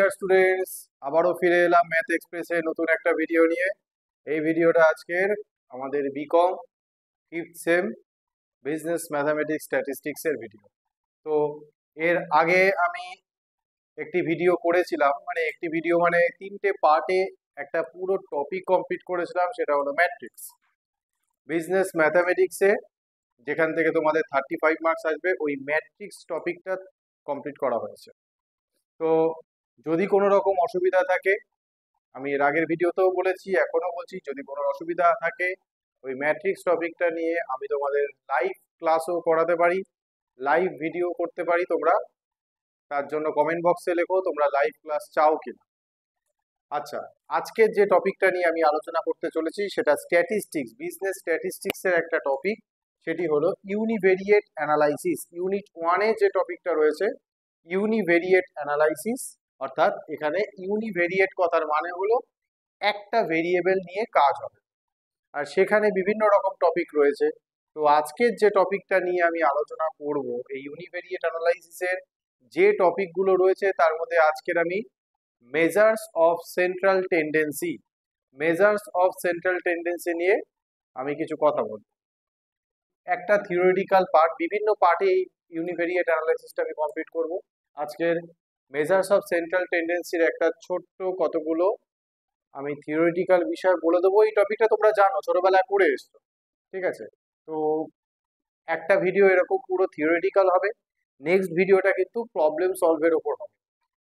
Dear students, আবারও ফিরে এলাম ম্যাথ এক্সপ্রেসে নতুন একটা ভিডিও নিয়ে। এই ভিডিওটা আজকের আমাদের BCom fifth sem business mathematics স্ট্যাটিস্টিক্সের ভিডিও। তো এর আগে আমি একটি ভিডিও করেছিলাম, একটি ভিডিও তিনটে পার্টে একটা পুরো টপিক কমপ্লিট করেছিলাম। সেটা হলো ম্যাট্রিক্স বিজনেস ম্যাথামেটিক্সে, যেখান থেকে তোমাদের 35 মার্কস আসবে। ওই ম্যাট্রিক্স টপিকটা কমপ্লিট করা হয়েছে। তো যদি কোনো রকম অসুবিধা থাকে, আমি এর আগের ভিডিওতেও বলেছি, এখনো বলছি, যদি কোনো অসুবিধা থাকে ওই ম্যাট্রিক্স টপিকটা নিয়ে আমি তোমাদের লাইভ ক্লাসও করাতে পারি, লাইভ ভিডিও করতে পারি। তোমরা তার জন্য কমেন্ট বক্সে লেখো তোমরা লাইভ ক্লাস চাও কিনা। আচ্ছা, আজকের যে টপিকটা নিয়ে আমি আলোচনা করতে চলেছি সেটা স্ট্যাটিস্টিক্স, বিজনেস স্ট্যাটিস্টিক্সের একটা টপিক। সেটি হলো ইউনিভেরিয়েট অ্যানালাইসিস। ইউনিট 1-এ যে টপিকটা রয়েছে ইউনিভেরিয়েট অ্যানালাইসিস, অর্থাৎ এখানে ইউনিভেরিয়েট কথার মানে হলো একটা ভেরিয়েবল নিয়ে কাজ হবে, আর সেখানে বিভিন্ন রকম টপিক রয়েছে। তো আজকের যে টপিকটা নিয়ে আমি আলোচনা করব, এই ইউনিভেরিয়েট অ্যানালাইসিসের যে টপিকগুলো রয়েছে তার মধ্যে আজকের আমি measures of central tendency, measures of central tendency নিয়ে আমি কিছু কথা বলব। একটা থিওরিটিক্যাল পার্ট, বিভিন্ন পার্টে এই ইউনিভেরিয়েট অ্যানালাইসিসটা আমি কমপ্লিট করব। আজকের মেজার্স অফ সেন্ট্রাল টেন্ডেন্সির একটা ছোট্ট কতগুলো আমি থিওরিটিক্যাল বিষয় বলে দেবো। এই টপিকটা তোমরা জানো, ছোটবেলায় পড়ে এসছো, ঠিক আছে? তো একটা ভিডিও এরকম পুরো থিওরিটিক্যাল হবে, নেক্সট ভিডিওটা কিন্তু প্রবলেম সলভের ওপর হবে,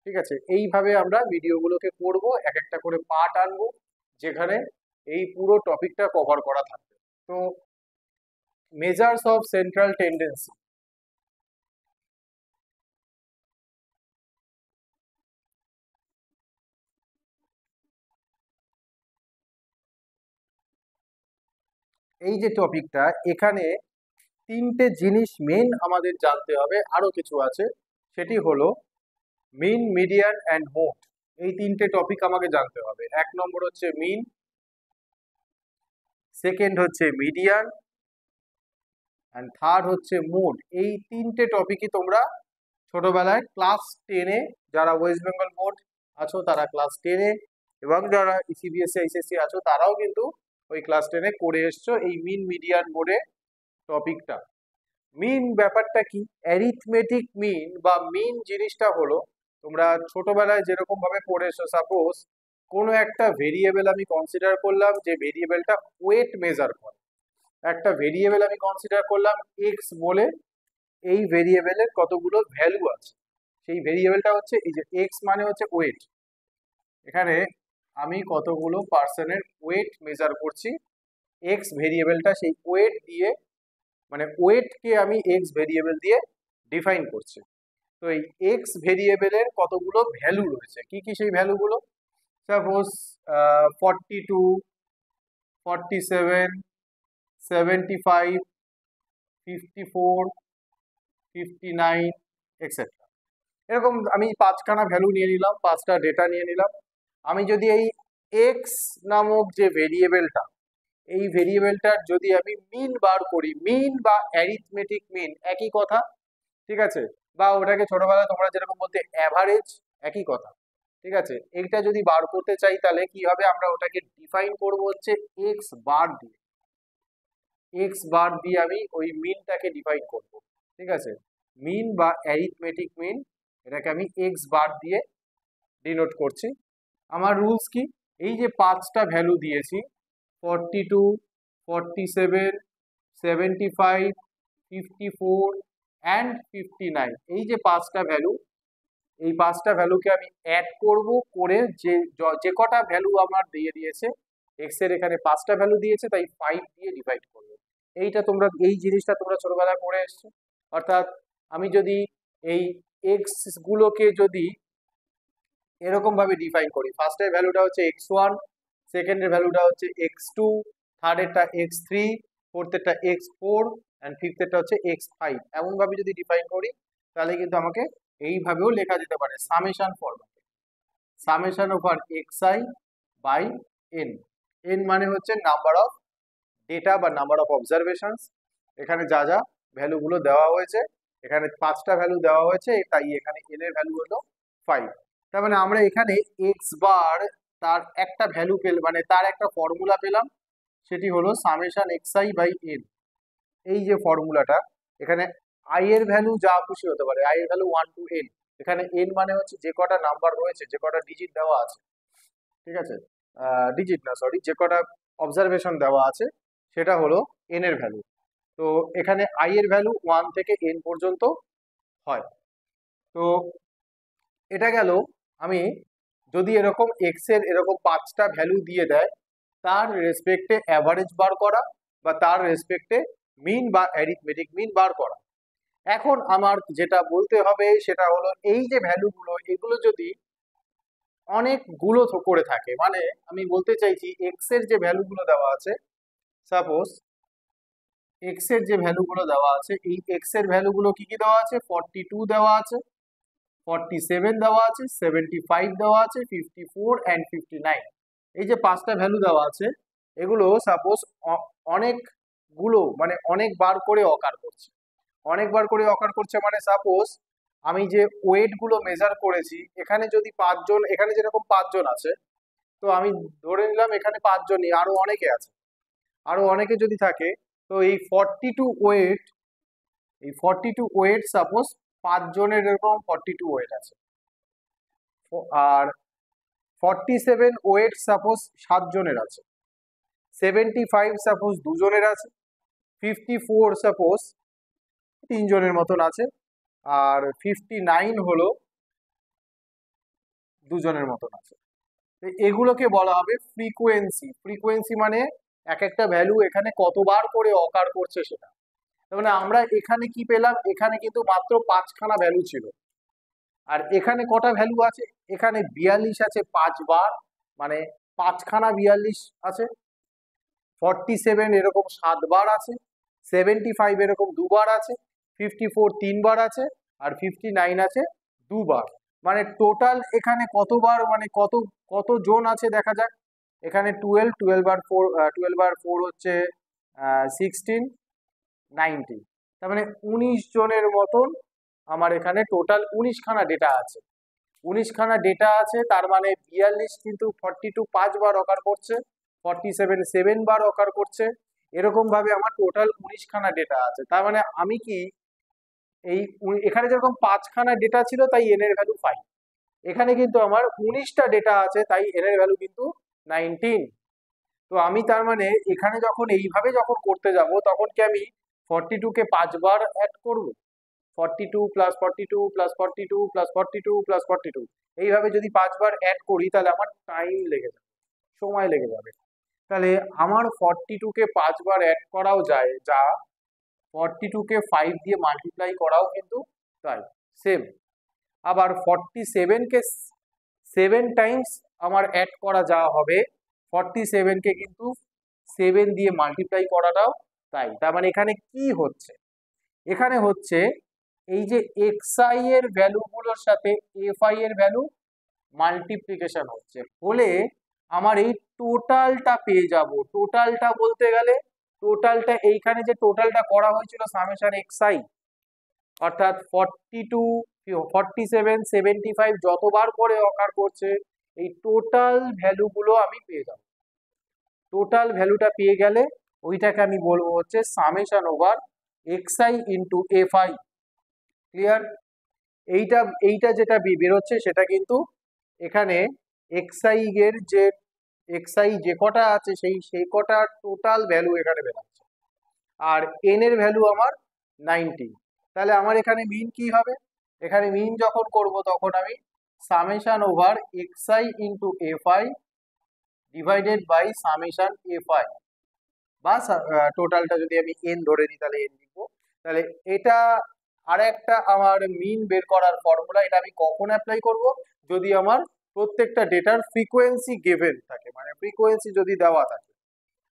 ঠিক আছে? এইভাবে আমরা ভিডিওগুলোকে করব, এক একটা করে পার্ট আনবো যেখানে এই পুরো টপিকটা কভার করা থাকবে। তো মেজার্স অফ সেন্ট্রাল টেন্ডেন্সি, এই যে টপিকটা, এখানে তিনটে জিনিস মেন আমাদের জানতে হবে, আরো কিছু আছে। সেটি হলো মিন, মিডিয়ান অ্যান্ড মোড। এই তিনটে টপিক আমাকে জানতে হবে। এক নম্বর হচ্ছে মিন, সেকেন্ড হচ্ছে মিডিয়ান, অ্যান্ড থার্ড হচ্ছে মোড। এই তিনটে টপিকই তোমরা ছোটবেলায় ক্লাস 10-এ, যারা ওয়েস্ট বেঙ্গল বোর্ড আছো তারা ক্লাস 10-এ, এবং যারা সিবিএসসি আইসিএসসি আছো তারাও কিন্তু ওই ক্লাস 10-এ করে এসছো এই মিন, মিডিয়ান, মোডে টপিকটা। মিন ব্যাপারটা কি? অ্যারিথমেটিক মিন বা মিন জিনিসটা হলো, তোমরা ছোটবেলায় যেরকম ভাবে পড়েছো, সাপোজ কোনো একটা ভেরিয়েবল আমি কনসিডার করলাম যে ভেরিয়েবলটা ওয়েট মেজার করে। একটা ভেরিয়েবল আমি কনসিডার করলাম এক্স বলে, এই ভেরিয়েবলের কতগুলো ভ্যালু আছে, সেই ভেরিয়েবলটা হচ্ছে এই যে এক্স, মানে হচ্ছে ওয়েট। এখানে আমি কতগুলো পার্সনের ওয়েট মেজার করছি, এক্স ভেরিয়েবলটা সেই ওয়েট দিয়ে, ওয়েটকে আমি এক্স ভেরিয়েবল দিয়ে ডিফাইন করছি। তো এই এক্স ভেরিয়েবলের কতগুলো ভ্যালু রয়েছে, কি কি সেই ভ্যালুগুলো? Suppose 42, 47, 75, 54, 59 etcetera. এরকম আমি পাঁচখানা ভ্যালু নিয়ে নিলাম, পাঁচটা ডেটা নিয়ে নিলাম। আমি যদি এই এক্স নামক যে ভেরিয়েবলটা, এই ভেরিয়েবলটার যদি আমি মিন বার করি, মিন বা অ্যারিথমেটিক মিন একই কথা, ঠিক আছে? বা ওটাকে ছোটবেলায় তোমরা যেরকম বলতে অ্যাভারেজ, একই কথা, ঠিক আছে? এইটা যদি বার করতে চাই তাহলে কি হবে, আমরা ওটাকে ডিফাইন করব হচ্ছে এক্স বার দিয়ে। এক্স বার দিয়ে আমি ওই মিনটাকে ডিফাইন করব, ঠিক আছে? মিন বা অ্যারিথমেটিক মিন, এটাকে আমি এক্স বার দিয়ে ডিনোট করছি। আমার রুলস কি? এই যে পাঁচটা ভ্যালু দিয়েছি, 42, 47, 75, 54 অ্যান্ড 59, এই যে পাঁচটা ভ্যালু, এই পাঁচটা ভ্যালুকে আমি অ্যাড করব, করে যে কটা ভ্যালু আমার দিয়ে দিয়েছে, এক্স এর এখানে পাঁচটা ভ্যালু দিয়েছে তাই 5 দিয়ে ডিভাইড করব। এইটা তোমরা, এই জিনিসটা তোমরা ছোটবেলায় পড়ে এসছো। অর্থাৎ আমি যদি এই এক্স গুলোকে যদি এরকম ভাবে ডিফাইন করি, ফার্স্টের ভ্যালুটা হচ্ছে x1, সেকেন্ডের ভ্যালুটা হচ্ছে x2, থার্ডেরটা x3, ফোর্থেরটা x4 অ্যান্ড ফিফথেরটা হচ্ছে x5, এমন ভাবে যদি ডিফাইন করি তাহলে কিন্তু আমাকে এইভাবেও লেখা যেতে পারে সামেশন ফরম্যাটে, summation over xi by n। n মানে হচ্ছে নাম্বার অফ ডেটা বা নাম্বার অফ অবজারভেশনস। এখানে যা যা ভ্যালুগুলো দেওয়া হয়েছে, এখানে পাঁচটা ভ্যালু দেওয়া হয়েছে, তাই এখানে n এর ভ্যালু হলো 5। তার মানে আমরা এখানে এক্স বার তার একটা ভ্যালু পেলাম, মানে তার একটা ফর্মুলা পেলাম, সেটি হলো summation x i by n. এই যে ফর্মুলাটা, এখানে আই এর ভ্যালু যা খুশি হতে পারে, আই এর ভ্যালু 1 to n, এখানে n মানে হচ্ছে যে কটা নাম্বার রয়েছে, যে কটা ডিজিট দেওয়া আছে, ঠিক আছে, ডিজিট না সরি, যে কটা অবজারভেশন দেওয়া আছে সেটা হলো n এর ভ্যালু। তো এখানে আই এর ভ্যালু 1 থেকে n পর্যন্ত হয়। তো এটা গেল, আমি যদি এরকম এক্স এর এরকম 5টা ভ্যালু দিয়ে দেয়, তার রেসপেক্টে অ্যাভারেজ বার করা বা তার রেসপেক্টে মিন বা অ্যারিথমেটিক মিন বার করা। এখন আমার যেটা বলতে হবে সেটা হলো, এই যে ভ্যালুগুলো এগুলো যদি অনেকগুলো করে থাকে, মানে আমি বলতে চাইছি এক্স এর যে ভ্যালুগুলো দেওয়া আছে, সাপোজ এক্স এর যে ভ্যালুগুলো দেওয়া আছে, এই এক্স এর ভ্যালুগুলো কি কি দেওয়া আছে, 42 দেওয়া আছে, 47 দেওয়া আছে, 75 দেওয়া আছে, 54 অ্যান্ড 59। এই যে 5টা ভ্যালু দেওয়া আছে, এগুলো সাপোজ অনেকগুলো মানে অনেকবার করে অকার করছে। অনেকবার করে অকার করছে মানে সাপোজ আমি যে ওয়েট গুলো মেজার করেছি, এখানে যদি 5 জন, এখানে যেরকম 5 জন আছে, তো আমি ধরে নিলাম এখানে 5 জনই, আরো অনেকে আছে, আরো অনেকে যদি থাকে, তো এই 42 ওয়েট সাপোজ 5 জনের এরকম 42 ওয়েট আছে। আর 47 ওয়েট সাপোজ 7 জনের আছে, 75 সাপোজ 2 জনের আছে, 54 সাপোজ 3 জনের মতন আছে, আর 59 হলো 2 জনের মতন আছে। এগুলোকে বলা হবে ফ্রিকোয়েন্সি। ফ্রিকোয়েন্সি মানে এক একটা ভ্যালু এখানে কতবার করে অকার করছে সেটা। তার মানে আমরা এখানে কি পেলাম, এখানে কিন্তু মাত্র 5খানা ভ্যালু ছিল, আর এখানে কটা ভ্যালু আছে, এখানে 42 আছে 5 বার, মানে 5খানা 42 আছে। 47 এরকম 7 বার আছে, 75 এরকম 2 বার আছে, 54 3 বার আছে, আর 59 আছে 2 বার। মানে টোটাল এখানে কতবার, মানে কত কত জন আছে দেখা যাক। এখানে 12, 12 আর 4 হচ্ছে 16, 19, তার মানে 19 জনের মতন আমার এখানে টোটাল 19খানা ডেটা আছে। 19খানা ডেটা আছে, তার মানে 42 কিন্তু 42 5 বার অকার করছে, 47 7 বার অকার করছে, এরকম ভাবে আমার টোটাল 19খানা ডেটা আছে। তার মানে আমি কি এই এখানে যেরকম 5খানা ডেটা ছিল তাই এন এর ভ্যালু 5, এখানে কিন্তু আমার 19টা ডেটা আছে তাই এন এর ভ্যালু কিন্তু 19। তো আমি তার মানে এখানে যখন এইভাবে যখন করতে যাব, তখন কি আমি 42 কে 5 বার অ্যাড করব, 42 প্লাস 42 প্লাস 42 প্লাস 42 প্লাস 42, এইভাবে যদি 5 বার অ্যাড করি তাহলে আমার টাইম লেগে যাবে, সময় লেগে যাবে। তাহলে আমার 42 কে 5 বার অ্যাড করাও যায়, যা 42 কে 5 দিয়ে মাল্টিপ্লাই করাও কিন্তু তাই সেম। আবার 47 কে 7 টাইমস আমার অ্যাড করা যা হবে, 47 কে কিন্তু 7 দিয়ে মাল্টিপ্লাই করাটাও তাই। তার মানে এখানে কি হচ্ছে, এখানে হচ্ছে এই যে xi এর ভ্যালুগুলোর সাথে fi এর ভ্যালু মাল্টিপ্লিকেশন হচ্ছে, হলে আমার এই টোটালটা পেয়ে যাব। টোটালটা বলতে গেলে টোটালটা এইখানে যে টোটালটা করা হয়েছিল সামেশন xi, অর্থাৎ 42 47 75 যতবার করে অকার করছে, এই টোটাল ভ্যালুগুলো আমি পেয়ে যাব। টোটাল ভ্যালুটা পেয়ে গেলে ওইটাকে আমি বলবো হচ্ছে summation over xi into fi। Clear? এইটা এইটা যেটা বেরোচ্ছে সেটা কিন্তু এখানে xi এর যে xi যে কটা আছে সেই কটা টোটাল ভ্যালু এখানে বেরোচ্ছে, আর n এর ভ্যালু আমার 90। তাহলে আমার এখানে মিন কি হবে, এখানে মিন যখন করব তখন আমি summation over xi into fi divided by summation fi, বা টোটালটা যদি আমি n ধরে নিই তাহলে n লিখবো। তাহলে এটা আর একটা আমার মিন বের করার ফর্মুলা। এটা আমি কখন অ্যাপ্লাই করব, যদি আমার প্রত্যেকটা ডেটার ফ্রিকোয়েন্সি গিভেন থাকে, মানে ফ্রিকোয়েন্সি যদি দেওয়া থাকে।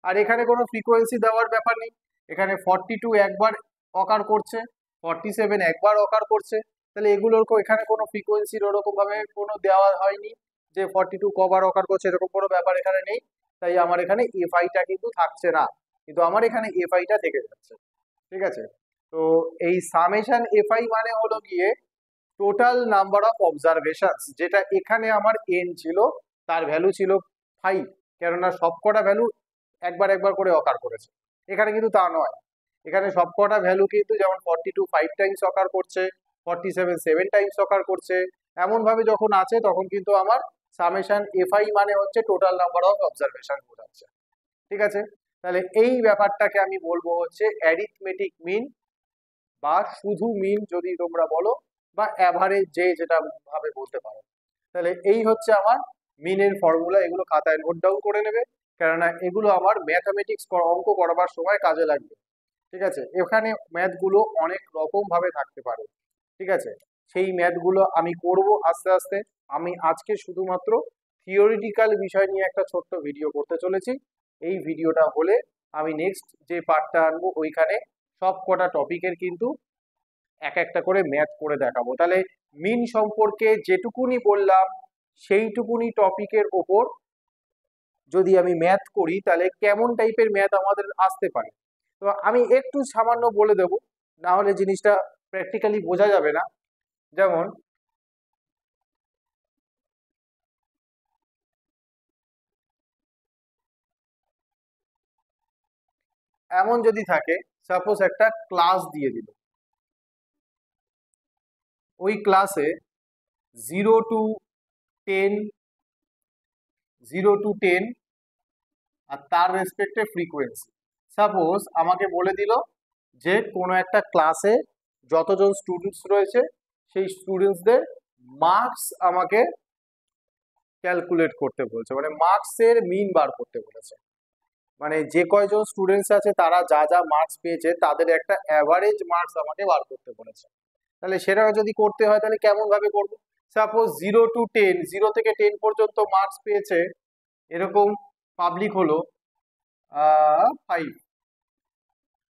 আর এখানে কোনো ফ্রিকোয়েন্সি দেওয়ার ব্যাপার নেই, এখানে 42 একবার অকার করছে, 47 একবার অকার করছে, তাহলে এগুলোর এখানে কোনো ফ্রিকোয়েন্সির ওরকম ভাবে কোনো দেওয়া হয়নি যে 42 কবার অকার করছে, এরকম কোনো ব্যাপার এখানে নেই। তাই আমার এখানে এফআইটা কিন্তু থাকছে না, কিন্তু আমার এখানে এফআইটা থেকে যাচ্ছে। ঠিক আছে? তো এই সামেশন এফআই মানে হলো গিয়ে টোটাল নাম্বার অফ অবজারভেশনস, যেটা এখানে আমার এন ছিল, তার ভ্যালু ছিল 5, কেননা সবকটা ভ্যালু একবার একবার করে অকার করেছে। এখানে কিন্তু তা নয়, এখানে সবকটা ভ্যালু কিন্তু যেমন 42 5 টাইমস অকার করছে, 47 7 টাইমস অকার করছে, এমন ভাবে যখন আছে তখন কিন্তু আমার সামেশন এফআই মানে হচ্ছে টোটাল নাম্বার অফ অবজারভেশন বোঝাচ্ছে। ঠিক আছে, তাহলে এই ব্যাপারটাকে আমি বলবো হচ্ছে অ্যারিথমেটিক মিন, বা শুধু মিন যদি তোমরা বলো, বা অ্যাভারেজ যে যেটা ভাবে বলতে পারো। তাহলে এই হচ্ছে আমার মিনের ফর্মুলা, এগুলো খাতায় নোট ডাউন করে নেবে, কেননা এগুলো আমার ম্যাথামেটিক্স অঙ্ক করবার সময় কাজে লাগবে। ঠিক আছে, এখানে ম্যাথগুলো অনেক রকম ভাবে থাকতে পারে। ঠিক আছে, সেই ম্যাথগুলো আমি করব আস্তে আস্তে। আমি আজকে শুধুমাত্র থিওরিটিক্যাল বিষয় নিয়ে একটা ছোট্ট ভিডিও করতে চলেছি। এই ভিডিওটা হলে আমি নেক্সট যে পার্টটা আনবো ওইখানে সব কটা টপিকের কিন্তু এক একটা করে ম্যাথ করে দেখাবো। তাহলে মিন সম্পর্কে যেটুকুনি বললাম সেইটুকুনি টপিকের ওপর যদি আমি ম্যাথ করি তাহলে কেমন টাইপের ম্যাথ আমাদের আসতে পারে। তো আমি একটু সামান্য বলে দেব, না হলে জিনিসটা প্র্যাকটিক্যালি বোঝা যাবে না। যেমন এমন যদি থাকে, সাপোজ একটা ক্লাস দিয়ে দিল, ওই ক্লাসে 0 to 10, 0 to 10 আর তার রেসপেক্টে ফ্রিকোয়েন্সি। সাপোজ আমাকে বলে দিল যে কোনো একটা ক্লাসে যতজন স্টুডেন্টস রয়েছে সেই স্টুডেন্টসদের মার্কস আমাকে ক্যালকুলেট করতে বলছে, মানে মার্কসের মিন বার করতে বলেছে। মানে যে কয়জন স্টুডেন্টস আছে তারা যা যা মার্কস পেয়েছে তাদের একটা অ্যাভারেজ মার্কস আমাকে বার করতে বলেছে। তাহলে সেটা যদি করতে হয় তাহলে কেমন ভাবে করবো? সাপোজ 0 to 10, 0 থেকে 10 পর্যন্ত মার্কস পেয়েছে এরকম পাবলিক হলো 5।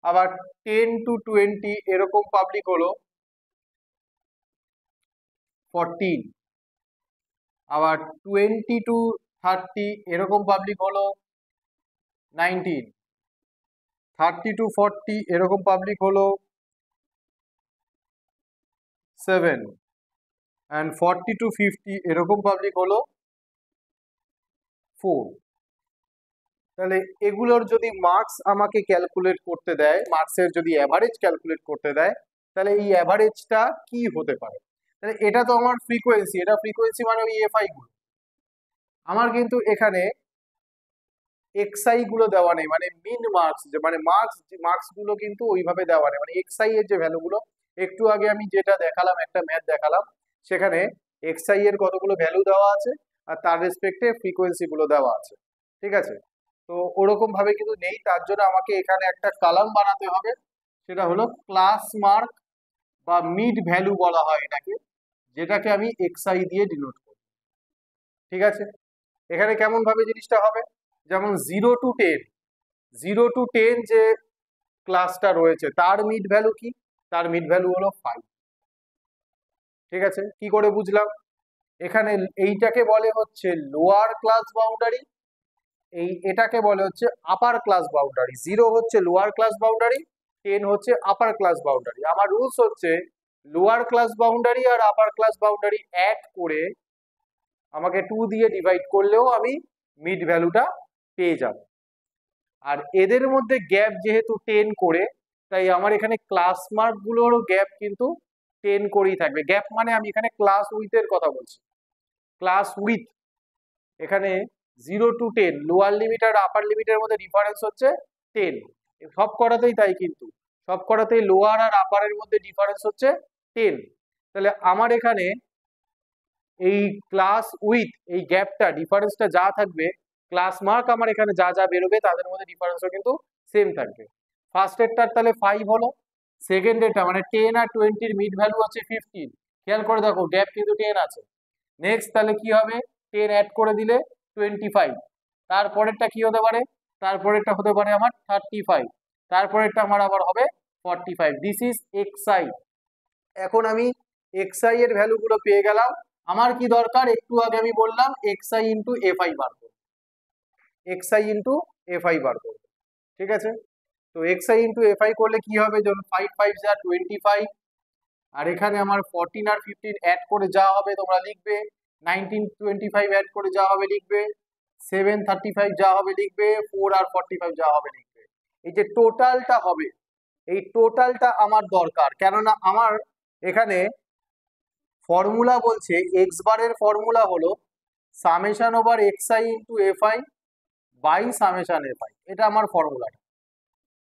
আবার 10 to 20 এরকম পাবলিক হলো 14। আবার 20 to 30 এরকম পাবলিক হলো 19। 30 to 40 এরকম পাবলিক হলো 7। অ্যান্ড 40 to 50 এরকম পাবলিক হলো 4। তাহলে এগুলোর যদি মার্কস আমাকে ক্যালকুলেট করতে দেয়, মার্কসের যদি অ্যাভারেজ ক্যালকুলেট করতে দেয়, তাহলে এই অ্যাভারেজটা কি হতে পারে? তাহলে এটা তো আমার ফ্রিকোয়েন্সি, এটা ফ্রিকোয়েন্সি মানে ওই এফআই গুলো। আমার কিন্তু এখানে এক্সআই গুলো দেওয়া নেই, মানে মিন মার্কস, যে মানে মার্কস গুলো কিন্তু ওইভাবে দেওয়া নেই, মানে এক্সআই এর যে ভ্যালুগুলো, একটু আগে আমি যেটা দেখালাম একটা ম্যাথ দেখালাম, সেখানে এক্সআই এর কতগুলো ভ্যালু দেওয়া আছে আর তার রেসপেক্টে ফ্রিকোয়েন্সি গুলো দেওয়া আছে। ঠিক আছে, তো ওরকম ভাবে কিন্তু নেই, তার জন্য আমাকে এখানে একটা কলাম বানাতে হবে, সেটা হলো ক্লাস মার্ক বা মিড ভ্যালু বলা হয় এটাকে, যেটাকে আমি এক্সআই দিয়ে ডিনোট করি। ঠিক আছে, এখানে কেমন ভাবে জিনিসটা হবে? যেমন 0 to 10, 0 to 10 যে ক্লাসটা রয়েছে তার মিড ভ্যালু কি? তার মিড ভ্যালু হলো 5। ঠিক আছে, কি করে বুঝলাম? এখানে এইটাকে বলে হচ্ছে লোয়ার ক্লাস বাউন্ডারি, এটাকে বলে হচ্ছে আপার ক্লাস বাউন্ডারি। 0 হচ্ছে লোয়ার ক্লাস বাউন্ডারি, 10 হচ্ছে আপার ক্লাস বাউন্ডারি। আমার রুলস হচ্ছে লোয়ার ক্লাস বাউন্ডারি আর আপার ক্লাস বাউন্ডারি অ্যাড করে আমাকে 2 দিয়ে ডিভাইড করলেও আমি মিড ভ্যালুটা পেয়ে যাব। আর এদের মধ্যে গ্যাপ যেহেতু 10 করে, তাই আমার এখানে ক্লাস মার্ক গুলোরও গ্যাপ কিন্তু 10 করেই থাকবে। গ্যাপ মানে আমি এখানে ক্লাস উইথের কথা বলছি, ক্লাস উইথ। এখানে 0 to 10 লোয়ার লিমিট আর আপার লিমিটের মধ্যে ডিফারেন্স হচ্ছে 10, সব করাতেই তাই, কিন্তু সব করাতেই লোয়ার আর আপারের মধ্যে ডিফারেন্স হচ্ছে 10। তাহলে আমার এখানে এই ক্লাস উইথ এই গ্যাপটা ডিফারেন্সটা যা থাকবে, ক্লাস মার্ক আমার এখানে যা যা বেরোবে তাদের মধ্যে ডিফারেন্সও কিন্তু সেম থাকবে। ফার্স্ট এরটার তাহলে 5 হলো, সেকেন্ড এরটা মানে 10 আর 20 মিড ভ্যালু হচ্ছে 15। খেয়াল করে দেখো গ্যাপ কিন্তু 10 আছে। নেক্সট তাহলে কি হবে? 10 অ্যাড করে দিলে 25। তারপরেরটা কি হতে পারে? তারপরেরটা হতে পারে আমার 35। তারপরেরটা আমার আবার হবে 45। This is XI. এখন আমি এক্সআই এর ভ্যালুগুলো পেয়ে গেলাম। আমার কি দরকার? একটু আগে আমি বললাম এক্সআই ইন্টু এফআই বার করবো, এক্সআই ইন্টু এফআই বার করবো। ঠিক আছে, তো এক্সআই ইন্টু এফআই করলে কি হবে? যেমন 5 5 যা 25, আর এখানে আমার 14 আর 15 অ্যাড করে যা হবে তোমরা লিখবে, 1925 অ্যাড করে যা হবে লিখবে, 735 যা হবে লিখবে, 4 আর 45 যা হবে লিখবে। এই যে টোটালটা হবে, এই টোটালটা আমার দরকার, কেননা আমার এখানে ফর্মুলা বলছে এক্স বারের ফর্মুলা হলো summation over x i into f i by summation f i. এটা আমার ফর্মুলাটা।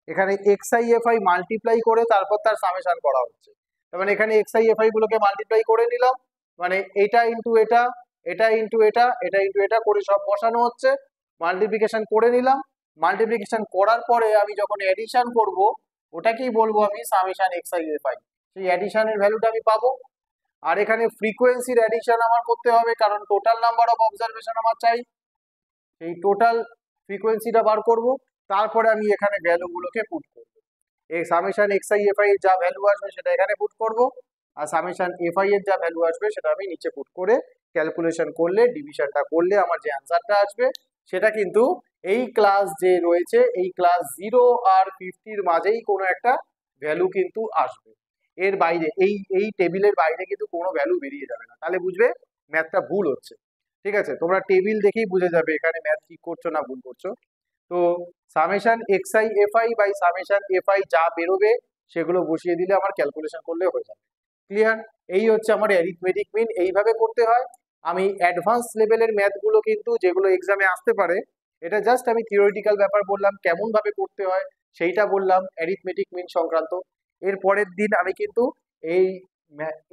এখানে x I F i multiply করে তারপর তার সামেশন করা হচ্ছে। তার মানে এখানে এক্স আই এফ আই গুলোকে মাল্টিপ্লাই করে নিলাম, মানে এটা ইন্টু এটা, এটা ইন্টু এটা, এটা ইন্টু এটা করে সব বসানো হচ্ছে, মাল্টিপ্লিকেশন করে নিলাম। মাল্টিপ্লিকেশন করার পরে আমি যখন এডিশন করব, ওটাকেই বলবো আমি summation x I F I. সেই এডিশনের ভ্যালুটা আমি পাবো। আর এখানে ফ্রিকোয়েন্সির এডিশন আমার করতে হবে, কারণ টোটাল নাম্বার অফ অবজারভেশন আমার চাই। এই টোটাল ফ্রিকোয়েন্সিটা বার করব, তারপরে আমি এখানে ভ্যালুগুলোকে পুট করব। এই summation x I F I এর যা ভ্যালু আসবে সেটা এখানে পুট করব, আর সামেশন এফ আই এর যা ভ্যালু আসবে সেটা আমি নিচে পুট করে ক্যালকুলেশন করলে, ডিভিশনটা করলে আমার যে অ্যান্সারটা আসবে সেটা কিন্তু এই ক্লাস যে রয়েছে এই ক্লাস 0 আর 50 মাঝেই কোনো একটা ভ্যালু কিন্তু আসবে। এর বাইরে এই টেবিলের বাইরে কিন্তু কোনো ভ্যালু বেরিয়ে যাবে না, তাহলে বুঝবে ম্যাথটা ভুল হচ্ছে। ঠিক আছে, তোমরা টেবিল দেখেই বুঝে যাবে এখানে ম্যাথ ঠিক করছো না ভুল করছো। তো summation x I F i by summation f i যা বেরোবে সেগুলো বসিয়ে দিলে আমার ক্যালকুলেশন করলে হয়ে যাবে। ক্লিয়ার? এই হচ্ছে আমার অ্যারিথমেটিক মিন, এইভাবে করতে হয়। আমি অ্যাডভান্স লেভেলের ম্যাথগুলো কিন্তু যেগুলো এক্সামে আসতে পারে, এটা জাস্ট আমি থিওরিটিক্যাল ব্যাপার বললাম, কেমন ভাবে করতে হয় সেইটা বললাম অ্যারিথমেটিক মিন সংক্রান্ত। এর পরের দিন আমি কিন্তু এই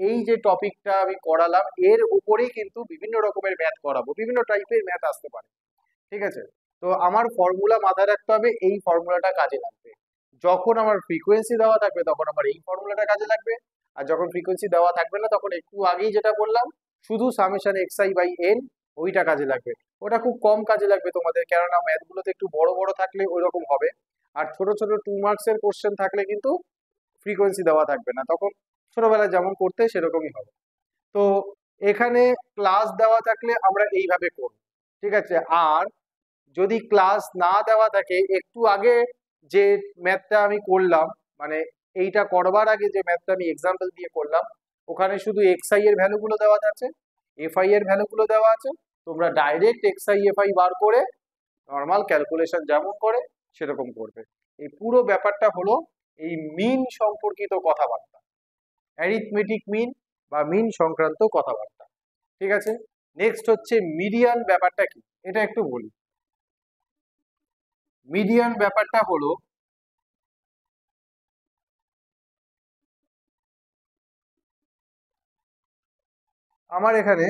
এই যে টপিকটা আমি করালাম এর উপরেই কিন্তু বিভিন্ন রকমের ম্যাথ করাবো, বিভিন্ন টাইপের ম্যাথ আসতে পারে। ঠিক আছে, তো আমার ফর্মুলা মাথায় রাখতে হবে, এই ফর্মুলাটা কাজে লাগবে। যখন আমার ফ্রিকোয়েন্সি দেওয়া থাকবে তখন আমার এই ফর্মুলাটা কাজে লাগবে, আর যখন ফ্রিকোয়েন্সি দেওয়া থাকবে না তখন একটু আগেই যেটা বললাম শুধু summation x i by n, ওইটা কাজে লাগবে। ওটা খুব কম কাজে লাগবে তোমাদের, কেননা ম্যাথগুলোতে একটু বড় বড় থাকলে ওই রকম হবে, আর ছোট ছোট 2 মার্কসের কোশ্চেন থাকলে কিন্তু ফ্রিকোয়েন্সি দেওয়া থাকবে না, তখন ছোটবেলায় যেমন করতে সেরকমই হবে। তো এখানে ক্লাস দেওয়া থাকলে আমরা এইভাবে করব। ঠিক আছে, আর যদি ক্লাস না দেওয়া থাকে, একটু আগে যে ম্যাথটা আমি করলাম, মানে এইটা করবার আগে যে ম্যাথটা আমি এক্সাম্পল দিয়ে করলাম, ওখানে শুধু এক্স আই এর ভ্যালুগুলো দেওয়া আছে, এফ আই এর ভ্যালুগুলো দেওয়া আছে, তোমরা direct X I F I বার করে নর্মাল ক্যালকুলেশন যেমন করে সেরকম করবে। এই পুরো ব্যাপারটা হলো এই মিন সম্পর্কিত কথাবার্তা, অ্যারিথমেটিক মিন বা মিন সংক্রান্ত কথাবার্তা। ঠিক আছে, নেক্সট হচ্ছে মিডিয়ান। ব্যাপারটা কি এটা একটু বলি। মিডিয়ান ব্যাপারটা হলো, আমার এখানে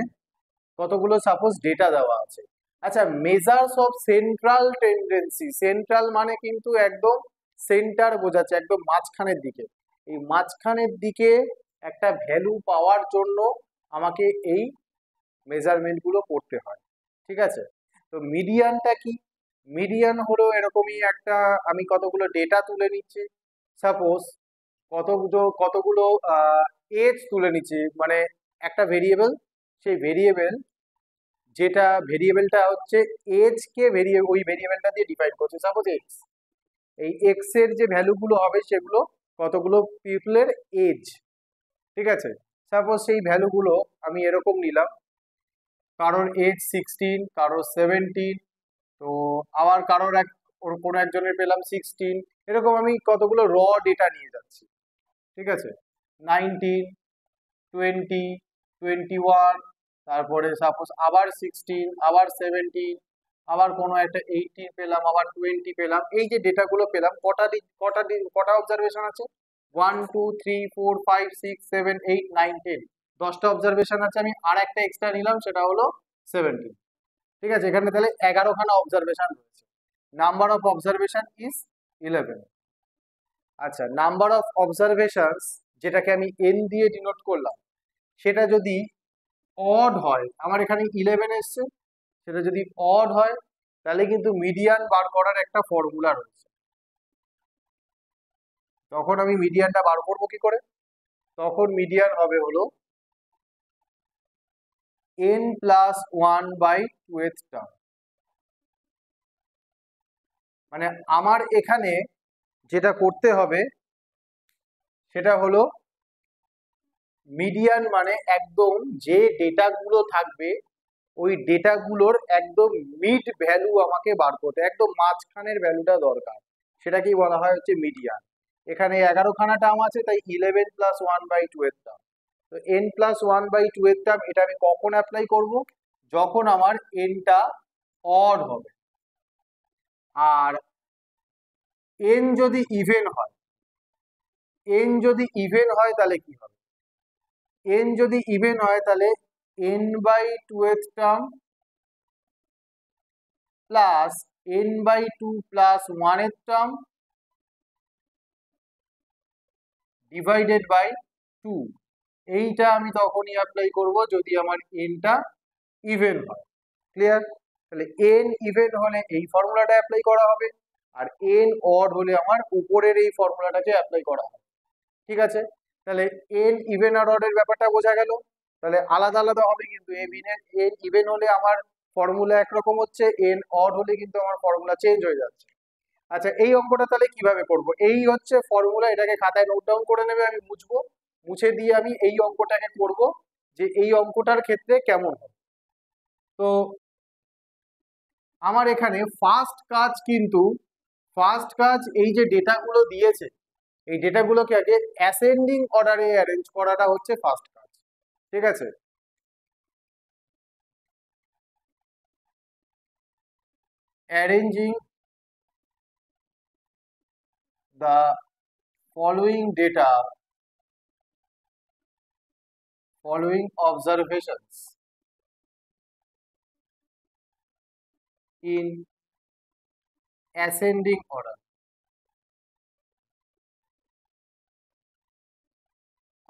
কতগুলো সাপোজ ডেটা দেওয়া আছে। আচ্ছা, measures of central tendency, central মানে কিন্তু একদম সেন্টার বোঝাচ্ছে, একদম মাঝখানের দিকে। এই মাঝখানের দিকে একটা ভ্যালু পাওয়ার জন্য আমাকে এই মেজারমেন্ট গুলো করতে হয়। ঠিক আছে, তো মিডিয়ানটা কি? মিডিয়ান হলো এরকমই একটা, আমি কতগুলো ডেটা তুলে নিচ্ছি, সাপোজ কতগুলো এজ তুলে নিচ্ছি, মানে একটা ভেরিয়েবল, সেই ভেরিয়েবল যেটা ভেরিয়েবলটা হচ্ছে এজ কে ভেরিয়েবল, ওই ভেরিয়েবলটা দিয়ে ডিফাইন করছে, সাপোজ এক্স। এই এক্স এর যে ভ্যালুগুলো হবে সেগুলো কতগুলো পিপলের এজ। ঠিক আছে, সাপোজ সেই ভ্যালুগুলো আমি এরকম নিলাম, কারোর এজ 16, কারোর 17, তো আবার কারোর ওর কোনো একজনের পেলাম 16, এরকম আমি কতগুলো র ডেটা নিয়ে যাচ্ছি। ঠিক আছে, 19, 20, 21, তারপরে সাপোজ আবার 16, আবার 17, আবার কোনো একটা 18 পেলাম, আবার 20 পেলাম। এই যে ডেটাগুলো পেলাম, কটা অবজারভেশন আছে? 1 2 3 4 5 6 7 8 9 10, 10টা অবজারভেশন আছে। আমি আর একটা এক্সট্রা নিলাম, সেটা হলো 17। ঠিক আছে, এখানে তাহলে 11খানা অবজারভেশন রয়েছে। Number of observation is 11। আচ্ছা, নাম্বার অফ অবজারভেশনস যেটাকে আমি এন দিয়ে ডিনোট করলাম, সেটা যদি অড হয়, আমার এখানে 11 এসছে, সেটা যদি অড হয় তাহলে কিন্তু মিডিয়ান বার করার একটা ফর্মুলা রয়েছে। তখন আমি মিডিয়ানটা বার করবো কি করে? তখন মিডিয়ান হবে হলো n প্লাস 1/2th টার্ম। মানে আমার এখানে যেটা করতে হবে সেটা হলো মিডিয়ান মানে একদম যে ডেটাগুলো থাকবে ওই ডেটাগুলোর একদম মিড ভ্যালু আমাকে বার করতে, একদম মাঝখানের ভ্যালুটা দরকার, সেটাকেই বলা হয় হচ্ছে মিডিয়ান। এখানে 11খানা টার্ম আছে, তাই 11 প্লাস 1/2 এর টার্ম। তো n প্লাস 1/2 এর টার্ম, এটা আমি কখন অ্যাপ্লাই করব? যখন আমার nটা অড হবে। আর n যদি ইভেন হয়, n যদি ইভেন হয় তাহলে কি হবে? n যদি ইভেন হয় তাহলে n/2 এর টার্ম প্লাস n/2 প্লাস 1 এর টার্ম ডিভাইডেড বাই 2, এইটা আমি তখনই অ্যাপ্লাই করব যদি আমার nটা ইভেন হয়। ক্লিয়ার? তাহলে n ইভেন হলে এই ফর্মুলাটা অ্যাপ্লাই করা হবে, আর n অড হলে আমার উপরের এই ফর্মুলাটাকে অ্যাপ্লাই করা হবে। ঠিক আছে? তাহলে n ইভেন আর অড এর ব্যাপারটা বোঝা গেল। তাহলে আলাদা আলাদা হবে, কিন্তু n ইভেন হলে আমার ফর্মুলা একরকম হচ্ছে, n অড হলে কিন্তু আমার ফর্মুলা চেঞ্জ হয়ে যাচ্ছে। আচ্ছা, এই অঙ্কটা তাহলে কিভাবে করব? এই হচ্ছে ফর্মুলা, এটাকে খাতায় নোট ডাউন করে নেবে, আমি মুছবো, মুছে দিয়ে আমি এই অঙ্কটাকে করব, যে এই অঙ্কটার ক্ষেত্রে কেমন হবে। তো আমার এখানে ফার্স্ট কাজ এই যে ডেটাগুলো দিয়েছে, এই ডেটাগুলোকে আগে অ্যাসেন্ডিং অর্ডারে অ্যারেঞ্জ করাটা হচ্ছে ফার্স্ট কাজ। ঠিক আছে? Arranging the following data, following observations in ascending order.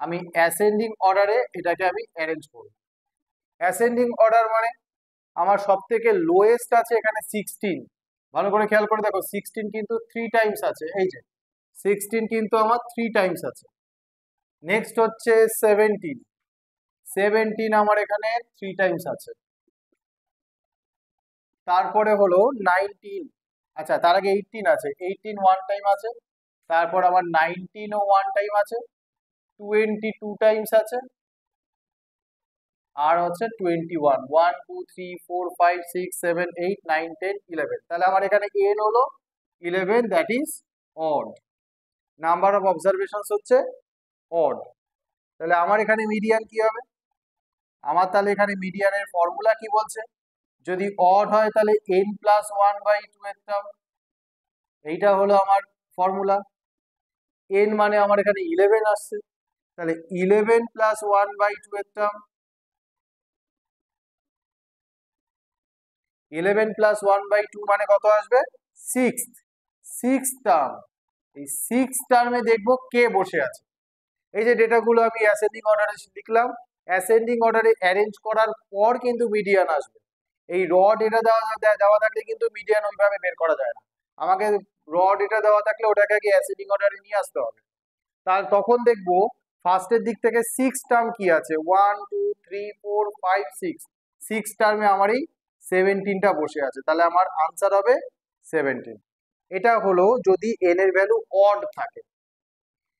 আমি অ্যাসেন্ডিং অর্ডারে এটাকে আমি অ্যারেঞ্জ করব। অ্যাসেন্ডিং অর্ডার মানে আমার সব থেকে লোয়েস্ট আছে এখানে 16। ভালো করে খেয়াল করে দেখো, 16 কিন্তু 3 টাইমস আছে, এই যে 16 কিন্তু আমার 3 টাইমস আছে। নেক্সট হচ্ছে 17, 17 আমার এখানে 3 টাইমস আছে। তারপরে হলো 19, আচ্ছা তার আগে 18 আছে, 18 ওয়ান টাইম আছে। তারপর আমার 19 ও ওয়ান টাইম আছে, 22 টাইমস আছে, আর হচ্ছে 21, 1 2 3 4 5 6 7 8 9 10 11। তাহলে আমার এখানে n হলো 11, that is odd. Number of observations হচ্ছে অড। তাহলে আমার এখানে মিডিয়ান কি হবে? আমার তাহলে এখানে মিডিয়ানের ফর্মুলা কি বলছে? যদি অড হয় তাহলে n প্লাস 1/2 এর টার্ম, এইটা হলো আমার ফর্মুলা। n মানে আমার এখানে 11 আসছে, তাহলে 11 প্লাস 1/2 এর টার্ম, 11 প্লাস 1/2 মানে কত আসবে? 6 টার্ম। এই 6 টার্মে দেখবো কে বসে আছে। এই যে ডেটাগুলো আমি অ্যাসেন্ডিং অর্ডারে লিখলাম, অ্যাসেন্ডিং অর্ডারে অ্যারেঞ্জ করার পর কিন্তু মিডিয়ান আসবে। এই র ডেটা দেওয়া থাকলে কিন্তু মিডিয়ান ওইভাবে বের করা যায় না, আমাকে র ডেটা দেওয়া থাকলে ওটাকে আগে অ্যাসেন্ডিং অর্ডারে নিয়ে আসতে হবে। তার তখন দেখবো ফার্স্টের দিক থেকে 6 টার্ম কি আছে, 1 2 3 4 5 6, 6 টার্মে আমার এই 17টা বসে আছে, তাহলে আমার আনসার হবে 17। এটা হলো যদি n এর ভ্যালু অড থাকে।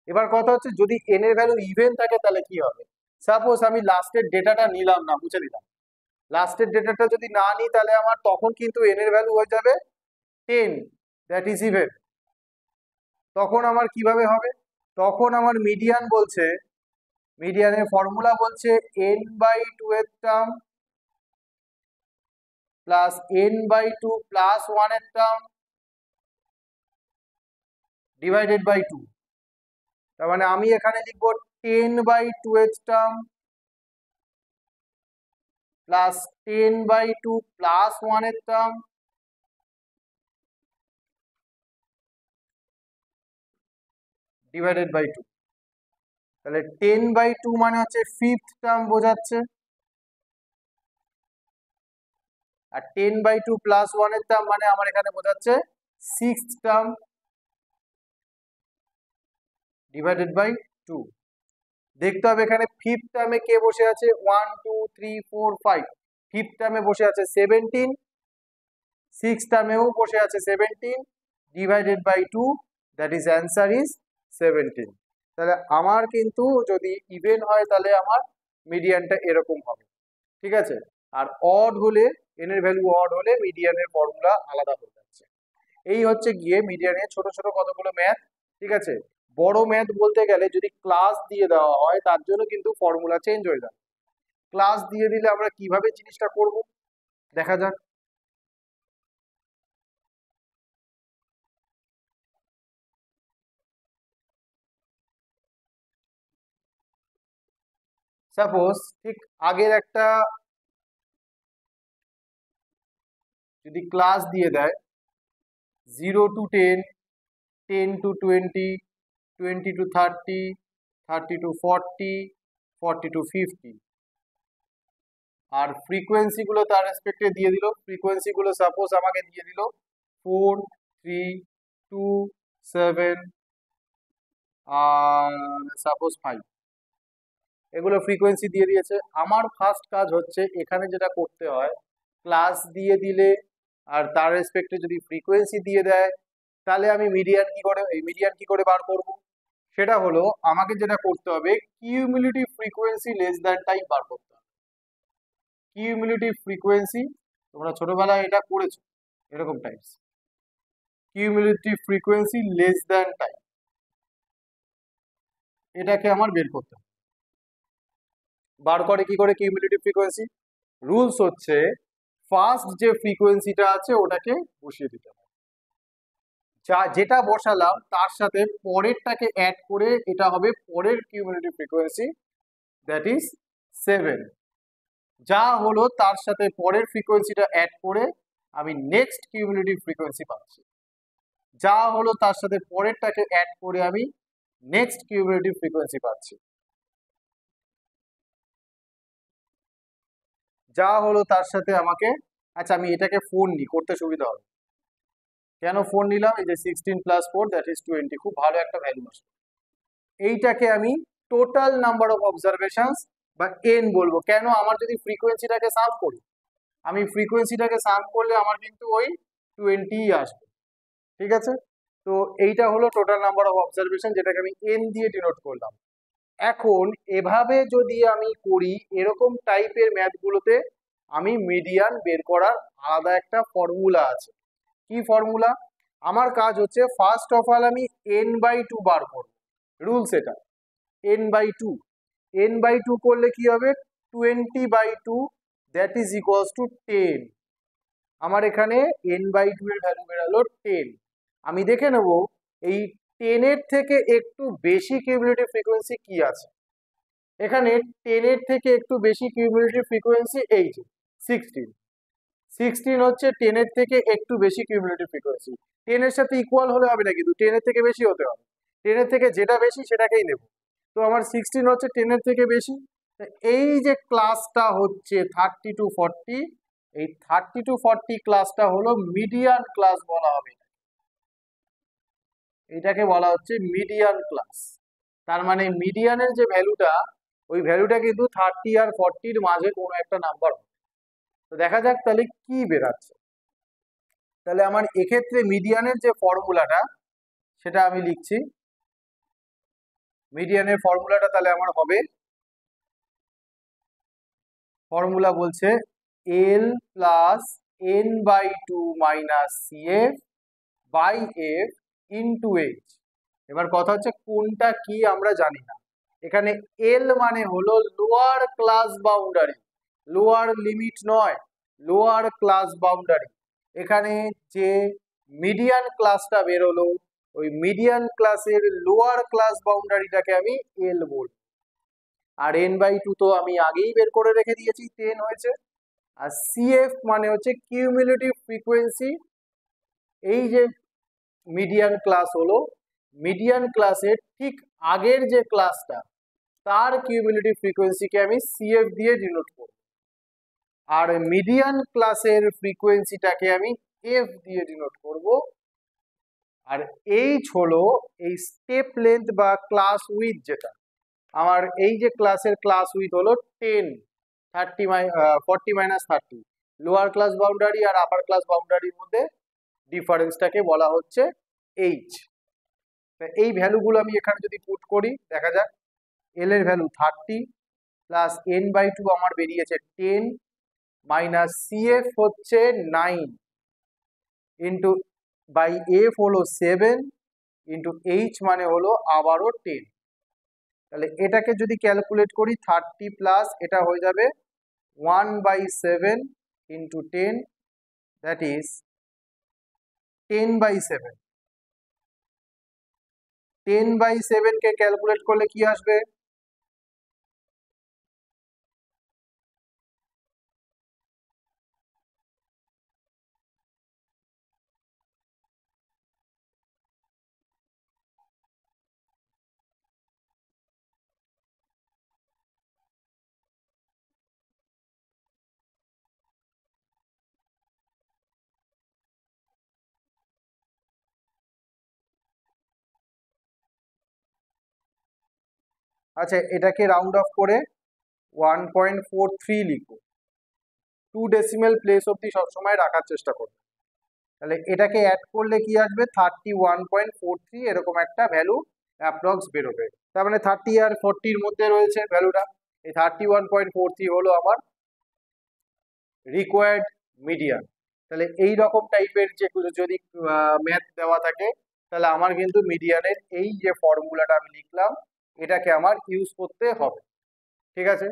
এবার কথা হচ্ছে যদি n এর ভ্যালু ইভেন থাকে তাহলে কি হবে? সাপোজ আমি লাস্টের ডেটাটা নিলাম না, মুছে দিলাম, লাস্টের ডেটাটা যদি না নিই তাহলে আমার তখন কিন্তু n এর ভ্যালু হয়ে যাবে 10, দ্যাট ইজ ইভেন। তখন আমার কিভাবে হবে? তখন আমার মিডিয়ান বলছে, মিডিয়ানের ফর্মুলা বলছে n/2 এর টার্ম প্লাস n/2 প্লাস 1 এর টার্ম ডিভাইডেড বাই 2। তার মানে আমি এখানে লিখবো 10/2 এর টার্ম প্লাস 10/2 প্লাস 1 এর টার্ম ডিভাইডেড বাই 2। তাহলে 10/2 মানে হচ্ছে 5th টার্ম বোঝাচ্ছে, আর 10/2 প্লাস 1 এর টার্ম মানে আমার এখানে বোঝাচ্ছে 6th টার্ম ডিভাইডেড বাই 2। দেখতে হবে এখানে 5th টার্মে কে বসে আছে, 1 2 3 4 5, 5th টার্মে বসে আছে 17, 6th টার্মেও বসে আছে 17, divided by 2, that is answer is 17। তাহলে আমার কিন্তু যদি ইভেন হয় তাহলে আমার মিডিয়ানটা এরকম হবে, ঠিক আছে। আর অড হলে, এন এর ভ্যালু অড হলে মিডিয়ানের ফর্মুলা আলাদা হয়ে যাচ্ছে। এই হচ্ছে গিয়ে মিডিয়ানের ছোট ছোট কতগুলো ম্যাথ, ঠিক আছে। বড় ম্যাথ বলতে গেলে যদি ক্লাস দিয়ে দেওয়া হয় তার জন্য কিন্তু ফর্মুলা চেঞ্জ হয়ে যাবে। ক্লাস দিয়ে দিলে আমরা কিভাবে জিনিসটা করব দেখা যাক। সাপোজ ঠিক আগের একটা যদি ক্লাস দিয়ে দেয় 0 to 10, 10 to 20, 20 to 30, 30 to 40, 40 to 50, R frequency গুলো তার রেসপেক্টে দিয়ে দিল। ফ্রিকোয়েন্সি গুলো সাপোজ আমাকে দিয়ে দিল 4, 3, 2, 7 আর সাপোজ 5, এগুলো ফ্রিকোয়েন্সি দিয়ে দিয়েছে। আমার ফার্স্ট কাজ হচ্ছে এখানে যেটা করতে হয়, ক্লাস দিয়ে দিলে আর তার রেসপেক্টে যদি ফ্রিকোয়েন্সি দিয়ে দেয় তাহলে আমি মিডিয়ান কি করে বার করব, সেটা হলো আমাকে যেটা করতে হবে cumulative frequency less than type বার করতে হবে। কিউমুলেটিভ ফ্রিকোয়েন্সি তোমরা ছোটবেলায় এটা করেছো এরকম types, cumulative frequency less than type, এটাকে আমার বের করতে হবে। বার করে কি করে কিউমুলেটিভ ফ্রিকোয়েন্সি? রুলস হচ্ছে ফার্স্ট যে ফ্রিকোয়েন্সিটা আছে ওটাকে বসিয়ে দিতে হবে, যেটা বসালাম তার সাথে পরেরটাকে অ্যাড করে এটা হবে পরের কিউমুলেটিভ ফ্রিকোয়েন্সি, দ্যাট ইজ 7। যা হলো তার সাথে পরের ফ্রিকোয়েন্সিটা অ্যাড করে আমি নেক্সট কিউমুলেটিভ ফ্রিকোয়েন্সি পাচ্ছি, যা হলো তার সাথে পরেরটাকে অ্যাড করে আমি নেক্সট কিউমুলেটিভ ফ্রিকোয়েন্সি পাচ্ছি, যা হলো তার সাথে আমাকে, আচ্ছা আমি এটাকে 4 নিই করতে সুবিধা হবে। কেন 4 নিলাম? এই যে 16 + 4 দ্যাট ইজ 20, খুব ভালো একটা ভ্যালু আসবে। এইটাকে আমি টোটাল নাম্বার অফ অবজারভেশনস বা এন বলবো। কেন? আমার যদি ফ্রিকোয়েন্সিটাকে সাম করি, আমি ফ্রিকোয়েন্সিটাকে সাম করলে আমার কিন্তু ওই 20 আসবে, ঠিক আছে। তো এইটা হলো টোটাল নাম্বার অফ অবজারভেশন, যেটাকে আমি এন দিয়ে ডিনোট করলাম। এখন এভাবে যদি আমি করি এরকম টাইপের ম্যাথগুলোতে আমি মিডিয়ান বের করার আলাদা একটা ফর্মুলা আছে। কি ফর্মুলা? আমার কাজ হচ্ছে ফার্স্ট অফ অল আমি n/2 বার করব, রুলস এটা n/2। n/2 করলে কি হবে? 20/2 দ্যাট ইজ ইকুয়ালস টু 10। আমার এখানে n/2 এর ভ্যালু বেরালো 10। আমি দেখে নেব এই 10 এর থেকে একটু বেশি কিউমুলেটিভ ফ্রিকোয়েন্সি কি আছে। এখানে 10 এর থেকে একটু বেশি কিউমুলেটিভ ফ্রিকোয়েন্সি এই যে 16। 16 হচ্ছে 10 এর থেকে একটু বেশি কিউমুলেটিভ ফ্রিকোয়েন্সি। 10 এর সাথে ইকুয়াল হলে হবে না, কিন্তু 10 এর থেকে বেশি হতে হবে। 10 এর থেকে যেটা বেশি সেটাকেই নেব। তো আমার 16 হচ্ছে 10 এর থেকে বেশি। এই যে ক্লাসটা হচ্ছে 30 to 40, এই 30 to 40 ক্লাসটা হলো মিডিয়ান ক্লাস বলা হবে। এটাকে বলা হচ্ছে মিডিয়ান ক্লাস। তার মানে মিডিয়ানের যে ভ্যালুটা, ওই ভ্যালুটা কিন্তু 30 আর 40-র মাঝে কোনো একটা নাম্বার। তো দেখা যাক তাহলে কি বেরাচ্ছে। তাহলে আমার এক্ষেত্রে মিডিয়ানের যে ফর্মুলাটা সেটা আমি লিখছি। মিডিয়ানের ফর্মুলাটা তাহলে আমার হবে, ফর্মুলা বলছে L plus n/2 minus CF by F into H। এবার কথা হচ্ছে কোনটা কি আমরা জানি না। এখানে L মানে হলো lower class boundary, lower limit নয়, লোয়ার ক্লাস বাউন্ডারি। এখানে যে মিডিয়ান ক্লাসটা বেরোলো ওই মিডিয়ান ক্লাসের লোয়ার ক্লাস বাউন্ডারিটাকে আমি L বলবো। আর n/2 তো আমি আগেই বের করে রেখে দিয়েছি, 10 হয়েছে। আর CF মানে হচ্ছে কিউমুলেটিভ ফ্রিকোয়েন্সি। এই যে মিডিয়ান ক্লাস হলো, মিডিয়ান ক্লাসের ঠিক আগের যে ক্লাসটা তার কিউমুলেটিভ ফ্রিকোয়েন্সিকে আমি CF দিয়ে ডিনোট করব, আর মিডিয়ান ক্লাসের ফ্রিকোয়েন্সিটাকে আমি F দিয়ে ডিনোট করব। আর H হলো এই স্টেপ লেন্থ বা ক্লাস উইথ, যেটা আমার এই যে ক্লাসের ক্লাস উইথ হলো 10, 40 - 30। লোয়ার ক্লাস বাউন্ডারি আর আপার ক্লাস বাউন্ডারির মধ্যে ডিফারেন্সটাকে বলা হচ্ছে H। এই ভ্যালুগুলো আমি এখানে যদি পুট করি দেখা যাক, এল এর ভ্যালু 30 প্লাস n/2 আমার বেরিয়েছে 10 মাইনাস সিএফ হচ্ছে 9 ইন্টু বাই এফ হলো 7 ইন্টু এইচ মানে হলো আবারও 10। তাহলে এটাকে যদি ক্যালকুলেট করি 30 প্লাস এটা হয়ে যাবে 1/7 into 10, that is 10/7। 10/7 K calculate করলে কি আসবে? আচ্ছা, এটাকে রাউন্ড অফ করে 1.43 লিখো। 2 ডেসিমেল প্লেস অব্দি সবসময় রাখার চেষ্টা করবে। তাহলে এটাকে অ্যাড করলে কি আসবে? 31.43 এরকম একটা ভ্যালু অ্যাপ্রক্স বেরোবে। তার মানে 30 আর 40-র মধ্যে রয়েছে ভ্যালুটা। এই 31.43 হলো আমার রিকোয়ার্ড মিডিয়ান। তাহলে এই রকম টাইপের যে যদি ম্যাথ দেওয়া থাকে তাহলে আমার কিন্তু মিডিয়ানের এই যে ফর্মুলাটা আমি লিখলাম এটাকে আমার ইউজ করতে হবে। ঠিক আছে,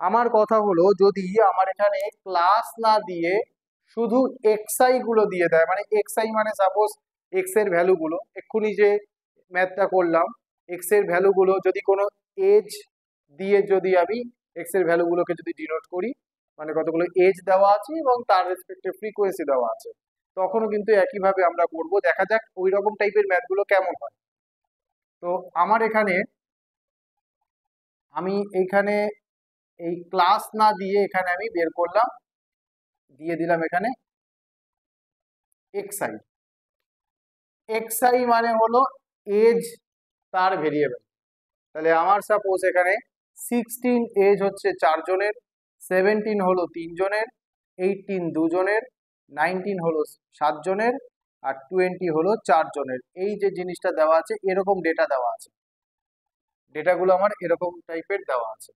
আমার কথা হলো যদি আমার এখানে ক্লাস না দিয়ে শুধু এক্সআই গুলো দিয়ে দেয়, মানে এক্সআই মানে সাপোজ এক্স এর ভ্যালুগুলো এক্ষুনি যে ম্যাথটা করলাম, এক্স এর ভ্যালুগুলো যদি কোনো এজ দিয়ে যদি আমি এক্স এর ভ্যালুগুলোকে যদি ডিনোট করি, মানে কতগুলো এজ দেওয়া আছে এবং তার রেসপেক্টিভ ফ্রিকোয়েন্সি দেওয়া আছে, তখনও কিন্তু একইভাবে আমরা করব। দেখা যাক ওই রকম টাইপের ম্যাথগুলো কেমন হয়। তো আমার এখানে আমি এইখানে এই ক্লাস না দিয়ে এখানে আমি বের করলাম, দিয়ে দিলাম এখানে এক্সআই। এক্সআই মানে হলো এজ তার ভেরিয়েবল। তাহলে আমার সাপোজ এখানে 16 এজ হচ্ছে 4 জনের, 17 হলো 3 জনের, 18 2 জনের, 19 হলো 7 জনের, আর 20 হলো 4 জনের। এই যে জিনিসটা দেওয়া আছে এরকম ডেটা দেওয়া আছে, ডেটাগুলো আমার এরকম টাইপের দেওয়া আছে।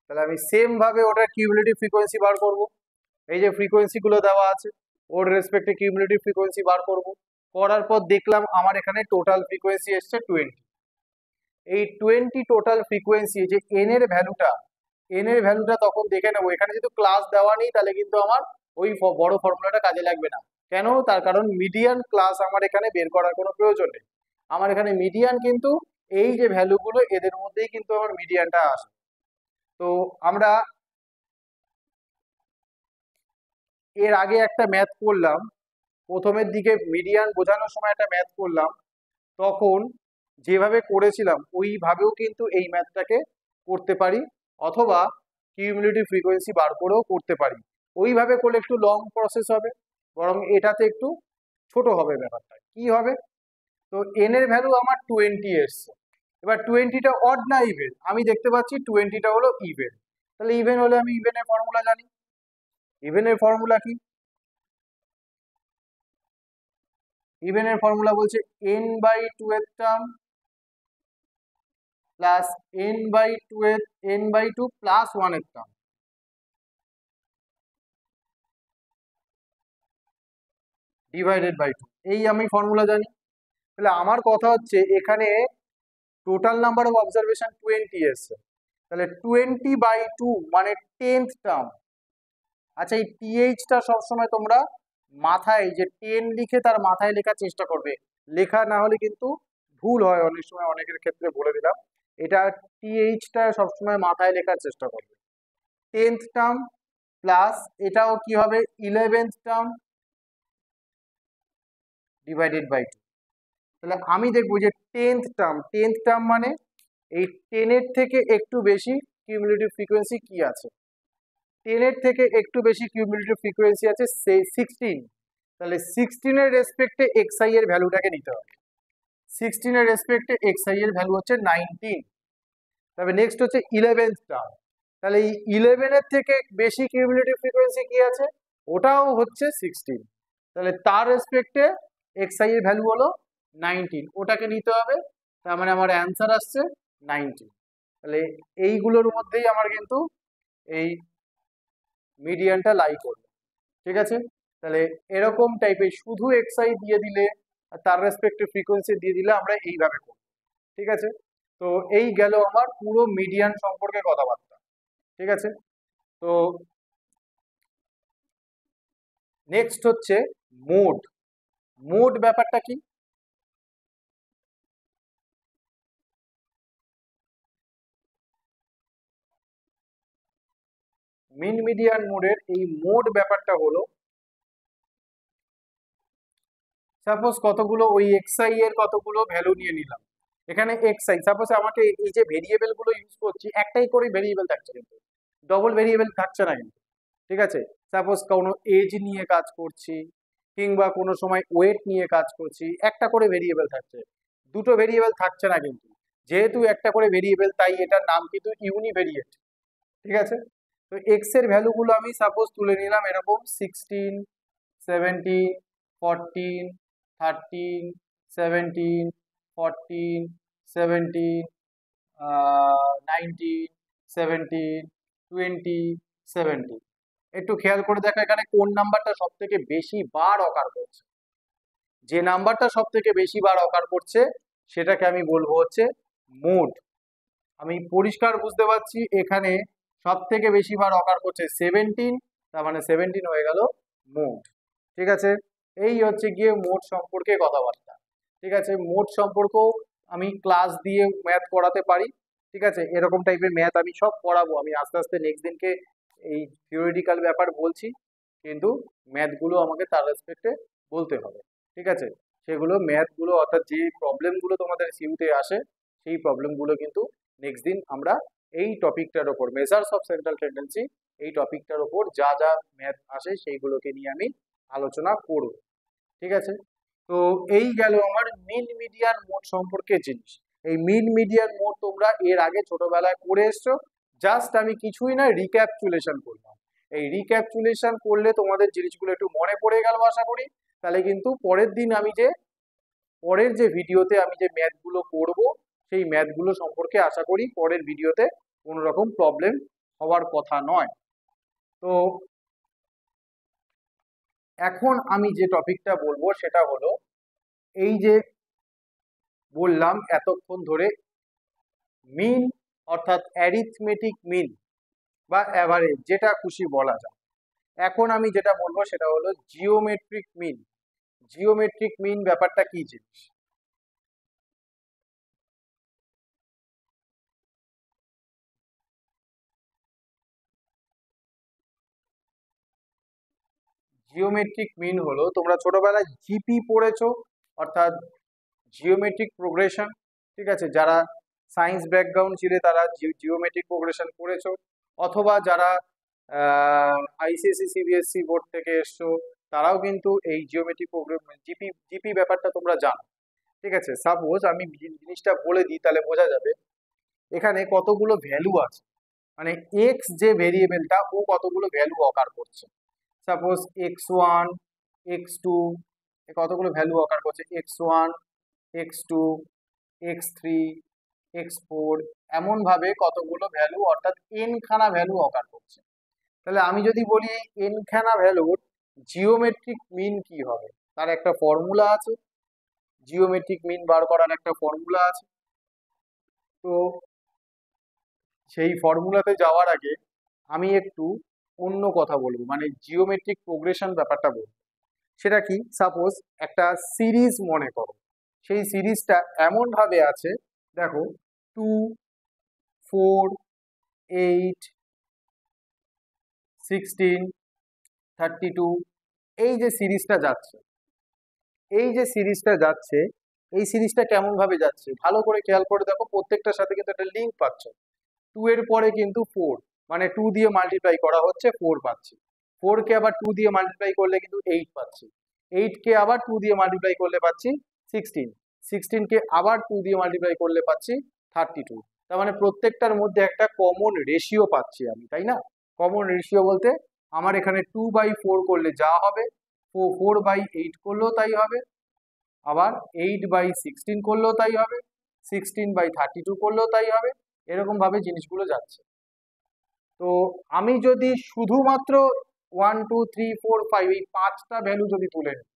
তাহলে আমি সেম ভাবে ওটার কিউমুলেটিভ ফ্রিকোয়েন্সি বার করব। এই যে ফ্রিকোয়েন্সি গুলো দেওয়া আছে ওর রেসপেক্টে কিউমুলেটিভ ফ্রিকোয়েন্সি বার করব। করার পর দেখলাম আমার এখানে টোটাল ফ্রিকোয়েন্সি এসছে 20। এই 20 টোটাল ফ্রিকোয়েন্সি যে এন এর ভ্যালুটা তখন দেখে নেবো। এখানে যেহেতু ক্লাস দেওয়া নেই তাহলে কিন্তু আমার ওই বড় ফর্মুলাটা কাজে লাগবে না। কেন? তার কারণ মিডিয়ান ক্লাস আমার এখানে বের করার কোনো প্রয়োজন নেই। আমার এখানে মিডিয়ান কিন্তু এই যে ভ্যালুগুলো এদের মধ্যেই কিন্তু আমার মিডিয়ানটা আসে। তো আমরা এর আগে একটা ম্যাথ করলাম, প্রথমের দিকে মিডিয়ান বোঝানোর সময় একটা ম্যাথ করলাম, তখন যেভাবে করেছিলাম ওইভাবেও কিন্তু এই ম্যাথটাকে করতে পারি, অথবা কিউমুলেটিভ ফ্রিকোয়েন্সি বার করেও করতে পারি। ওইভাবে করলে একটু লং প্রসেস হবে, বরং এটাতে একটু ছোট হবে ব্যাপারটা। কি হবে? তো এন এর ভ্যালু আমার 20 এসছে। এবার 20টা অড না ইভেন? আমি দেখতে পাচ্ছি 20টা হলো ইভেন। তাহলে ইভেন হলে আমি ইভেনের ফর্মুলা জানি। ইভেনের ফর্মুলা কি? ইভেনের ফর্মুলা বলছে n/2 এর টার্ম প্লাস n/2 প্লাস 1 এর টার্ম ডিভাইডেড বাই 2। এই আমি ফর্মুলা জানি। তাহলে আমার কথা হচ্ছে এখানে টোটাল নাম্বার অফ অবজারভেশন 20 এসছে, তাহলে 20/2 মানে 10th টার্ম। আচ্ছা, এই টিএইচটা সবসময় তোমরা মাথায় যে 10 লিখে তার মাথায় লেখার চেষ্টা করবে, লেখা না হলে কিন্তু ভুল হয় অনেক সময়, অনেকের ক্ষেত্রে বলে দিলাম। এটা টিএইচটা সবসময় মাথায় লেখার চেষ্টা করবে। 10th টার্ম প্লাস এটাও কি হবে 11th টার্ম ডিভাইডেড বাই 2। তাহলে আমি দেখবো যে 10th টার্ম মানে এই 10 এর থেকে একটু বেশি কিউমুলেটিভ ফ্রিকোয়েন্সি কি আছে? 10 এর থেকে একটু বেশি কিউমুলেটিভ ফ্রিকোয়েন্সি আছে 16। তাহলে 16 এর রেসপেক্টে xi এর ভ্যালুটাকে নিতে হবে। 16 এর রেসপেক্টে xi এর ভ্যালু হচ্ছে 19। তবে নেক্সট হচ্ছে 11th টার্ম। তাহলে এই 11 এর থেকে বেশি কিউমুলেটিভ ফ্রিকোয়েন্সি কি আছে? ওটাও হচ্ছে 16। তাহলে তার রেসপেক্টে xi এর ভ্যালু হলো 19, ওটাকে নিতে হবে। তার মানে আমার অ্যান্সার আসছে 19। তাহলে এইগুলোর মধ্যেই আমার কিন্তু এই মিডিয়ানটা লাই করবে। ঠিক আছে, তাহলে এরকম টাইপের শুধু এক্সআই দিয়ে দিলে আর তার রেসপেক্টিভ ফ্রিকোয়েন্সি দিয়ে দিলে আমরা এইভাবে করব। ঠিক আছে, তো এই গেল আমার পুরো মিডিয়ান সম্পর্কে কথাবার্তা। ঠিক আছে, তো নেক্সট হচ্ছে মোড। মোড ব্যাপারটা কি? মিন মিডিয়ান মোডের এই মোড ব্যাপারটা হলো, সাপোজ কতগুলো ওই এক্সআই এর কতগুলো ভ্যালু নিয়ে নিলাম। এখানে এক্সআই, সাপোজ আমাকে এই যে ভেরিয়েবল গুলো ইউজ করছি, একটাই করে ভেরিয়েবল থাকছে, কিন্তু ডবল ভেরিয়েবল থাকছে না কিন্তু। ঠিক আছে, সাপোজ কোনো এজ নিয়ে কাজ করছি কিংবা কোনো সময় ওয়েট নিয়ে কাজ করছি, একটা করে ভেরিয়েবল থাকছে, দুটো ভেরিয়েবল থাকছে না কিন্তু। যেহেতু একটা করে ভেরিয়েবল, তাই এটার নাম কিন্তু ইউনিভেরিয়েট। ঠিক আছে, তো এক্স এর ভ্যালুগুলো আমি সাপোজ তুলে নিলাম এরকম 16, 17, 14, 13, 17, 14, 17, 19, 17, 20, 17। একটু খেয়াল করে দেখো এখানে কোন নাম্বারটা সব থেকে বেশি বার অকার করছে। যে নাম্বারটা সব থেকে বেশি বার অকার করছে সেটাকে আমি বলবো হচ্ছে মোড। আমি পরিষ্কার বুঝতে পারছি এখানে সব থেকে বেশি বার অকার করছে 17, তার মানে 17 হয়ে গেল মোড। ঠিক আছে, এই হচ্ছে গিয়ে মোড সম্পর্কে কথাবার্তা। ঠিক আছে, মোড সম্পর্ক আমি ক্লাস দিয়ে ম্যাথ করাতে পারি। ঠিক আছে, এরকম টাইপের ম্যাথ আমি সব করাবো। আমি আস্তে আস্তে নেক্সট দিনকে এই থিওরিটিক্যাল ব্যাপার বলছি, কিন্তু ম্যাথগুলো আমাকে তার রেসপেক্টে বলতে হবে। ঠিক আছে, সেগুলো ম্যাথগুলো অর্থাৎ যে প্রবলেমগুলো তোমাদের সিউতে আসে, সেই প্রবলেমগুলো কিন্তু নেক্সট দিন আমরা এই টপিকটার ওপর, মেজার্স অফ সেন্ট্রাল টেন্ডেন্সি, এই টপিকটার ওপর যা যা ম্যাথ আসে সেইগুলোকে নিয়ে আমি আলোচনা করব। ঠিক আছে, তো এই গেল আমার মিন মিডিয়ান মোড সম্পর্কে জিনিস। এই মিন মিডিয়ান মোড তোমরা এর আগে ছোটবেলায় করে এসছো, জাস্ট আমি কিছুই না রিক্যাপচুলেশন করলাম। এই রিক্যাপচুলেশন করলে তোমাদের জিনিসগুলো একটু মনে পড়ে গেল আশা করি। তাহলে কিন্তু পরের দিন আমি যে পরের যে ভিডিওতে আমি যে ম্যাথগুলো করব, সেই ম্যাথগুলো সম্পর্কে আশা করি পরের ভিডিওতে কোনো রকম প্রবলেম হওয়ার কথা নয়। তো এখন আমি যে টপিকটা বলবো সেটা হলো, এই যে বললাম এতক্ষণ ধরে মিন অর্থাৎ অ্যারিথমেটিক মিন বা অ্যাভারেজ, যেটা খুশি বলা যায়। এখন আমি যেটা বলবো সেটা হলো জিওমেট্রিক মিন। জিওমেট্রিক মিন ব্যাপারটা কি জিনিস? জিওমেট্রিক মিন হলো, তোমরা ছোটবেলায় জিপি পড়েছো, অর্থাৎ জিওমেট্রিক প্রোগ্রেশন। ঠিক আছে, যারা সায়েন্স ব্যাকগ্রাউন্ড ছিল তারা জিওমেট্রিক প্রোগ্রেশন পড়েছো, অথবা যারা আইসিএসসি সিবিএসসি বোর্ড থেকে এসছো তারাও কিন্তু এই জিওমেট্রিক প্রোগ্রাম জিপি জিপি ব্যাপারটা তোমরা জানো। ঠিক আছে, সাপোজ আমি জিনিসটা বলে দিই তাহলে বোঝা যাবে। এখানে কতগুলো ভ্যালু আছে, মানে এক্স যে ভেরিয়েবলটা ও কতগুলো ভ্যালু অকার করছে। সাপোজ x1, x2, কতগুলো ভ্যালু অকার করছে, x1, x2, x3, x4, এমন ভাবে কতগুলো ভ্যালু অর্থাৎ n খানা ভ্যালু অকার করছে। তাহলে আমি যদি বলি n খানা ভ্যালুর জিওমেট্রিক মিন কি হবে, তার একটা ফর্মুলা আছে। জিওমেট্রিক মিন বার করার একটা ফর্মুলা আছে। তো সেই ফর্মুলাতে যাওয়ার আগে আমি একটু অন্য কথা বলবো, মানে জিওমেট্রিক প্রোগ্রেশন ব্যাপারটা বলবো। সেটা কি, সাপোজ একটা সিরিজ মনে করো, সেই সিরিজটা এমন ভাবে আছে, দেখো 2, 4, 8, 16, 32, এই যে সিরিজটা যাচ্ছে, এই যে সিরিজটা যাচ্ছে, এই সিরিজটা কেমন ভাবে যাচ্ছে ভালো করে খেয়াল করে দেখো, প্রত্যেকটার সাথে কিন্তু একটা লিঙ্ক পাচ্ছ। 2 এর পরে কিন্তু 4, মানে 2 দিয়ে মাল্টিপ্লাই করা হচ্ছে 4 পাচ্ছি। 4 কে আবার 2 দিয়ে মাল্টিপ্লাই করলে কিন্তু 8 পাচ্ছি। 8 কে আবার 2 দিয়ে মাল্টিপ্লাই করলে পাচ্ছি 16। 16 কে আবার 2 দিয়ে মাল্টিপ্লাই করলে পাচ্ছি 32। তার মানে প্রত্যেকটার মধ্যে একটা কমন রেশিও পাচ্ছি আমি, তাই না? কমন রেশিও বলতে আমার এখানে 2/4 করলে যা হবে, 4/8 করলেও তাই হবে, আবার 8/16 করলেও তাই হবে, 16/32 করলেও তাই হবে, এরকম ভাবে জিনিসগুলো যাচ্ছে। তো আমি যদি শুধুমাত্র 1 2 3 4 5 এই পাঁচটা ভ্যালু যদি তুলে নিই,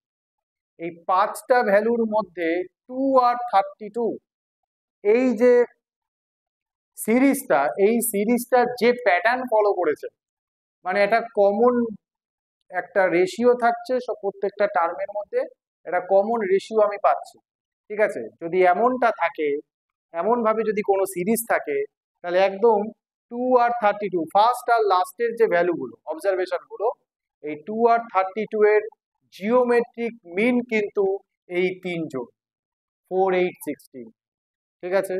এই পাঁচটা ভ্যালুর মধ্যে 2 আর 32 এই যে সিরিজটা, এই সিরিজটা যে প্যাটার্ন ফলো করেছে, মানে এটা কমন একটা রেশিও থাকছে সব প্রত্যেকটা টার্মের মধ্যে, একটা কমন রেশিও আমি পাচ্ছি। ঠিক আছে, যদি এমনটা থাকে, এমন ভাবে যদি কোনো সিরিজ থাকে, তাহলে একদম 2 আর 32 ফার্স্ট আর লাস্টের যে ভ্যালুগুলো অবজারভেশন গুলো, এই 2 আর 32 এর জিওমেট্রিক মিন কিন্তু এই তিনজন 4 8 16। ঠিক আছে,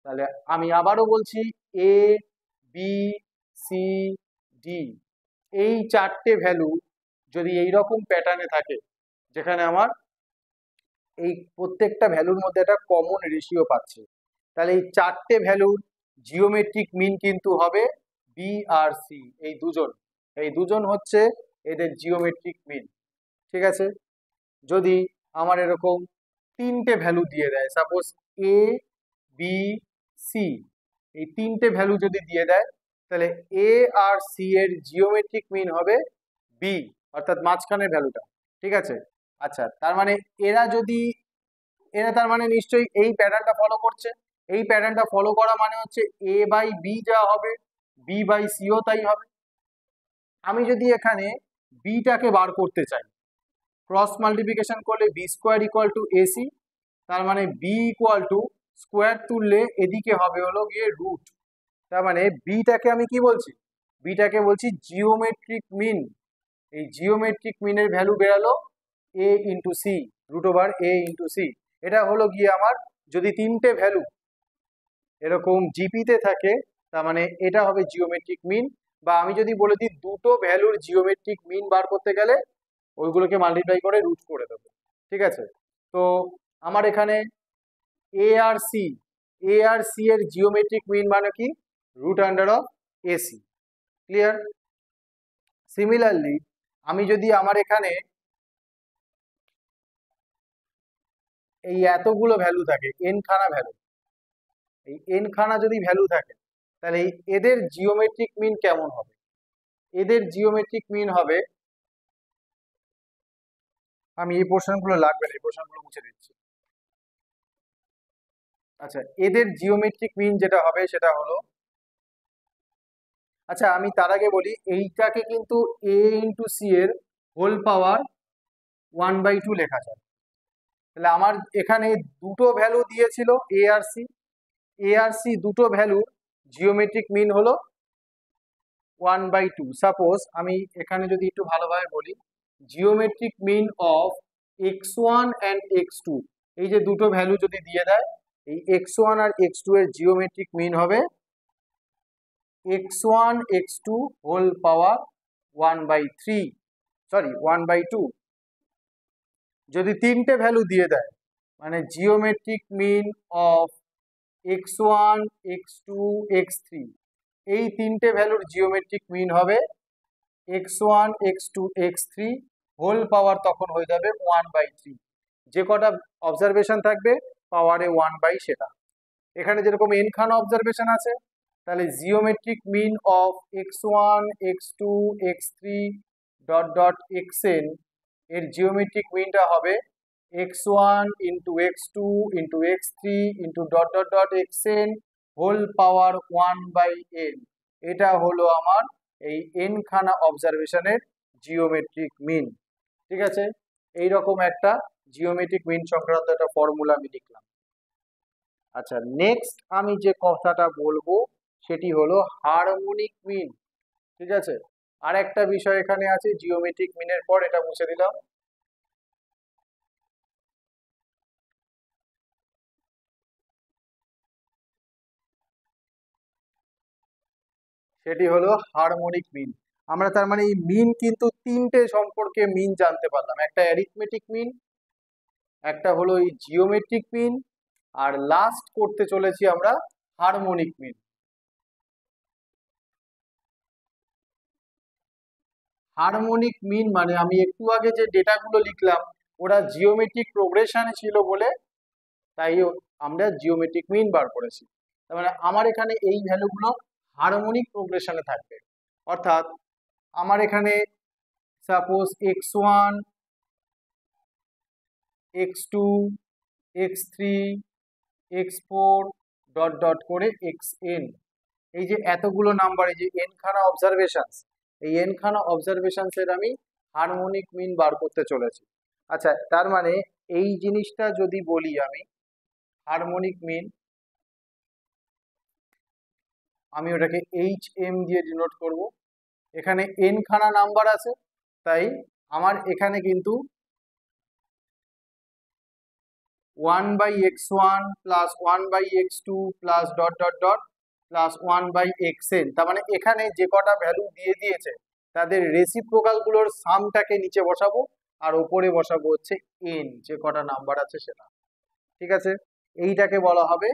তাহলে আমি আবারও বলছি, এ বি সি ডি এই চারটে ভ্যালু যদি এইরকম প্যাটার্নে থাকে, যেখানে আমার এই প্রত্যেকটা ভ্যালুর মধ্যে একটা কমন রেশিও পাচ্ছি, তাহলে এই চারটে ভ্যালুর জিওমেট্রিক মিন কিন্তু হবে বি আর সি, এই দুজন হচ্ছে এদের জিওমেট্রিক মিন। ঠিক আছে, যদি আমার এরকম তিনটে ভ্যালু দিয়ে দেয়, সাপোজ এ বি সি, এই তিনটে ভ্যালু যদি দিয়ে দেয়, তাহলে এ আর সি এর জিওমেট্রিক মিন হবে বি, অর্থাৎ মাঝখানের ভ্যালুটা। ঠিক আছে, আচ্ছা, তার মানে এরা তার মানে নিশ্চয়ই এই প্যাটার্নটা ফলো করছে। এই প্যাটার্নটা ফলো করা মানে হচ্ছে এ বাই বি যা হবে, বি বাই সিও তাই হবে। আমি যদি এখানে বিটাকে বার করতে চাই, ক্রস মাল্টিপ্লিকেশন করলে b square equal to AC, তার মানে বি ইকুয়াল টু স্কোয়ার তুললে এদিকে হবে হলো গিয়ে রুট। তার মানে বিটাকে আমি কি বলছি, বিটাকে বলছি জিওমেট্রিক মিন। এই জিওমেট্রিক মিনের value বেরালো A into C, root over a into C. এটা হলো গিয়ে আমার যদি তিনটে ভ্যালু এরকম জিপিতে থাকে, তার মানে এটা হবে জিওমেট্রিক মিন। বা আমি যদি বলে দিই দুটো ভ্যালুর জিওমেট্রিক মিন বার করতে গেলে ওইগুলোকে মাল্টিপ্লাই করে রুট করে দেবো। ঠিক আছে, তো আমার এখানে এ আর সি, এ আর সি এর জিওমেট্রিক মিন মানে কি, root under of AC. Clear? Similarly আমি যদি আমার এখানে এই এতগুলো ভ্যালু থাকে, এন খানা ভ্যালু, এই এন খানা যদি ভ্যালু থাকে, তাহলে এদের জিওমেট্রিক মিন কেমন হবে? এদের জিওমেট্রিক মিন হবে, আমি এই পোর্শনগুলো লাগবে না, এই পোর্শনগুলো মুছে দিচ্ছি। আচ্ছা, এদের জিওমেট্রিক মিন যেটা হবে সেটা হলো, আচ্ছা আমি তার আগে বলি এইটাকে কিন্তু এ ইন্টু সি এর হোল পাওয়ার 1/2 লেখা যায়। তাহলে আমার এখানে দুটো ভ্যালু দিয়েছিল এ আর সি, এ আর সি দুটো ভ্যালুর জিওমেট্রিক মিন হলো 1/2। সাপোজ আমি এখানে যদি একটু ভালোভাবে বলি, geometric mean of x1 and x2, এই যে দুটো ভ্যালু যদি দিয়ে দেয়, এই x1 আর x2 এর জিওমেট্রিক মিন হবে x1 x2 হোল পাওয়ার 1/3, সরি 1/2। যদি তিনটে ভ্যালু দিয়ে দেয়, মানে geometric mean of x1 x2 x3, এই তিনটে ভ্যালুর জিওমেট্রিক মিন হবে x1 x2 x3 হোল পাওয়ার তখন হয়ে যাবে 1/3। যে কটা অবজারভেশন থাকবে পাওয়ারে 1/, সেটা এখানে যেরকম এন খানা অবজারভেশন আছে, তাহলে geometric mean of x1 x2 x3 dot dot xn এর জিওমেট্রিক মিনটা হবে x1 into x2 into x3 into dot dot dot xn whole power 1/n। এটা হলো আমার এই এন খানা অবজারভেশনের জিওমেট্রিক মিন। ঠিক আছে, এইরকম একটা জিওমেট্রিক মিন সংক্রান্ত একটা ফর্মুলা আমি লিখলাম। আচ্ছা, নেক্সট আমি যে কথাটা বলবো সেটি হলো হারমোনিক মিন। ঠিক আছে, আর একটা বিষয় এখানে আছে জিওমেট্রিক মিনের পর, এটা মুছে দিলাম। সেটি হলো হারমোনিক মিন। আমরা তার মানে এই মিন কিন্তু তিনটে সম্পর্কে মিন জানতে পারলাম, একটা অ্যারিথমেটিক মিন, একটা হলো এই জিওমেট্রিক মিন, আর লাস্ট করতে চলেছি আমরা হারমোনিক মিন। হারমোনিক মিন মানে আমি একটু আগে যে ডেটাগুলো লিখলাম ওরা জিওমেট্রিক প্রোগ্রেশনে ছিল বলে তাই আমরা জিওমেট্রিক মিন বার করেছি। তার মানে আমার এখানে এই ভ্যালুগুলো হারমোনিক প্রোগ্রেশনে থাকবে, অর্থাৎ আমার এখানে suppose x1 x2 x3 x4 dot dot করে xn, এই যে এতগুলো নাম্বার, এই যে n খানা অবজারভেশনস, এই n খানা অবজারভেশনস এর আমি হারমোনিক মিন বার করতে চলেছি। আচ্ছা, তার মানে এই জিনিসটা যদি বলি আমি হারমোনিক মিন, আমি ওটাকে HM দিয়ে ডিনোট করব। এখানে n খানা নাম্বার আছে, তাই আমার এখানে কিন্তু 1/x1 plus 1/x2 plus dot dot dot plus 1/xn, তার মানে এখানে যে কটা ভ্যালু দিয়ে দিয়েছে তাদের রেসিপ্রোকাল গুলোর সামটাকে নিচে বসাবো আর ওপরে বসাবো হচ্ছে n, যে কটা নাম্বার আছে সেটা। ঠিক আছে, এইটাকে বলা হবে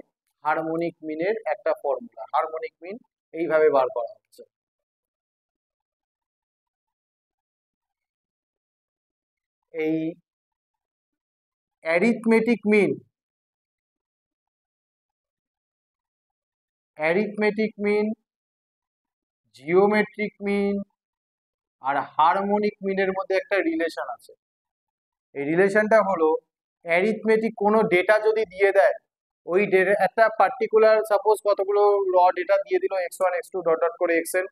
হারমোনিক মিনের একটা ফর্মুলা। হারমোনিক মিন এইভাবে বার করা হচ্ছে। এই arithmetic mean, arithmetic mean, geometric mean আর হারমোনিক মিনের মধ্যে একটা রিলেশন আছে। এই রিলেশনটা হলো, অ্যারিথমেটিক কোনো ডেটা যদি দিয়ে দেয়, ওই ডেটা একটা পার্টিকুলার সাপোজ কতগুলো র ডেটা দিয়ে দিল x1 x2 ডট ডট করে xn,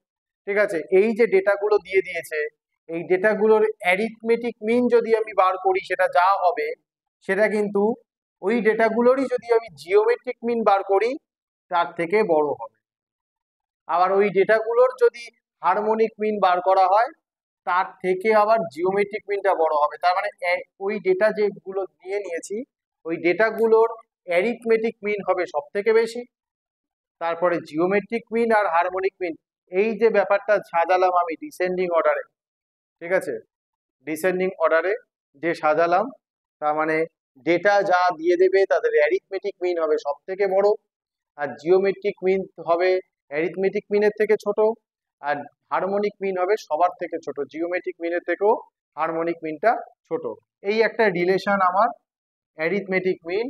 ঠিক আছে, এই যে ডেটাগুলো দিয়ে দিয়েছে এই ডেটাগুলোর অ্যারিথমেটিক মিন যদি আমি বার করি সেটা যা হবে সেটা কিন্তু ওই ডেটাগুলোরই যদি আমি জিওমেট্রিক মিন বার করি তার থেকে বড় হবে। আবার ওই ডেটাগুলোর যদি হারমোনিক মিন বার করা হয় তার থেকে আবার জিওমেট্রিক মিনটা বড় হবে। তার মানে ওই ডেটা যেগুলো নিয়ে নিয়েছি ওই ডেটাগুলোর অ্যারিথমেটিক মিন হবে সব থেকে বেশি, তারপরে জিওমেট্রিক মিন আর হারমোনিক মিন, এই যে ব্যাপারটা সাজালাম আমি ডিসেন্ডিং অর্ডারে, ঠিক আছে, ডিসেন্ডিং অর্ডারে যে সাজালাম, তার মানে ডেটা যা দিয়ে দেবে তাদের অ্যারিথমেটিক মিন হবে সব থেকে বড়, আর জিওমেট্রিক মিন হবে অ্যারিথমেটিক মিনের থেকে ছোট, আর হারমোনিক মিন হবে সবার থেকে ছোট, জিওমেট্রিক মিনের থেকেও হারমোনিক মিনটা ছোট। এই একটা রিলেশন আমার অ্যারিথমেটিক মিন,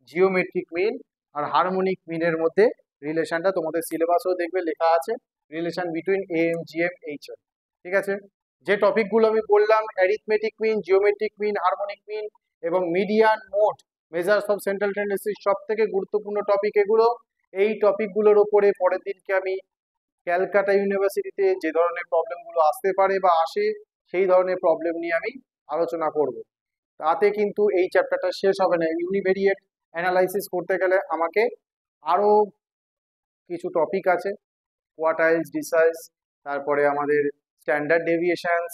জিওমেট্রিক মিন আর হারমোনিক মিনের মধ্যে রিলেশনটা তোমাদের সিলেবাসও দেখবে লেখা আছে, relation between AM GM HM। ঠিক আছে, যে টপিকগুলো আমি বললাম arithmetic mean, geometric mean, harmonic mean এবং median, mode, measures of central tendency, সব থেকে গুরুত্বপূর্ণ টপিক এগুলো। এই টপিকগুলোর ওপরে পরের দিনকে আমি ক্যালকাটা ইউনিভার্সিটিতে যে ধরনের প্রবলেমগুলো আসতে পারে বা আসে সেই ধরনের প্রবলেম নিয়ে আমি আলোচনা করব। তাতে কিন্তু এই চ্যাপ্টারটা শেষ হবে না। ইউনিভেরিয়েট অ্যানালাইসিস করতে গেলে আমাকে আরো কিছু টপিক আছে, কোয়ার্টাইলস, ডিসাইলস, তারপরে আমাদের স্ট্যান্ডার্ড ডেভিয়েশনস,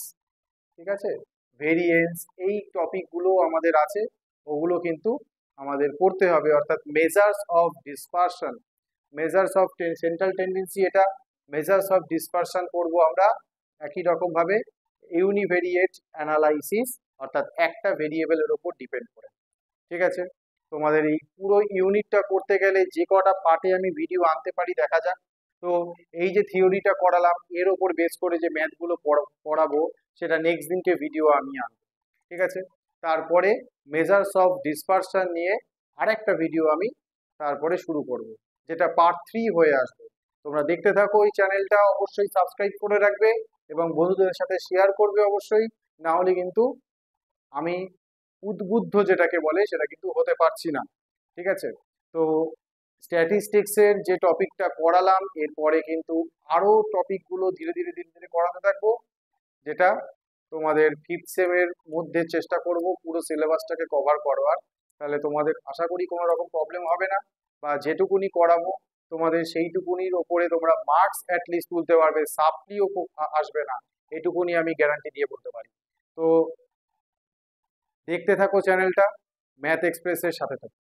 ঠিক আছে, ভেরিয়েন্স, এই টপিকগুলো আমাদের আছে, ওগুলো কিন্তু আমাদের পড়তে হবে। অর্থাৎ measures of dispersion, measures of central tendency, এটা মেজার্স অফ ডিসপারশন করব আমরা একই রকম ভাবে ইউনিভেরিয়েট অ্যানালাইসিস, অর্থাৎ একটা ভেরিয়েবলের উপর ডিপেন্ড করে। ঠিক আছে, তোমাদের এই পুরো ইউনিটটা করতে গেলে যে কটা পার্টে আমি ভিডিও আনতে পারি দেখা যাক। তো এই যে থিওরিটা করালাম এর ওপর বেস করে যে ম্যাথগুলো পড়াবো সেটা নেক্সট দিনকে ভিডিও আমি আনবো। ঠিক আছে, তারপরে মেজার্স অফ ডিসপারশন নিয়ে আরেকটা ভিডিও আমি তারপরে শুরু করব, যেটা পার্ট 3 হয়ে আসবে। তোমরা দেখতে থাকো, এই চ্যানেলটা অবশ্যই সাবস্ক্রাইব করে রাখবে এবং বন্ধুদের সাথে শেয়ার করবে অবশ্যই, না হলে কিন্তু আমি উদ্বুদ্ধ যেটাকে বলে সেটা কিন্তু হতে পারছি না। ঠিক আছে, তো স্ট্যাটিস্টিক্সের যে টপিকটা করালাম এরপরে কিন্তু আরো টপিকগুলো ধীরে ধীরে ধীরে ধীরে করাতে থাকবো, যেটা তোমাদের 5th সেমের মধ্যে চেষ্টা করব পুরো সিলেবাসটাকে কভার করবার। তাহলে তোমাদের আশা করি কোনো রকম প্রবলেম হবে না, বা যেটুকুনি করাবো তোমাদের সেইটুকুনির ওপরে তোমরা মার্কস অ্যাটলিস্ট তুলতে পারবে, সাপ্লিও আসবে না, এটুকুনি আমি গ্যারান্টি দিয়ে বলতে পারি। তো দেখতে থাকো চ্যানেলটা, ম্যাথ এক্সপ্রেসের সাথে থাকো।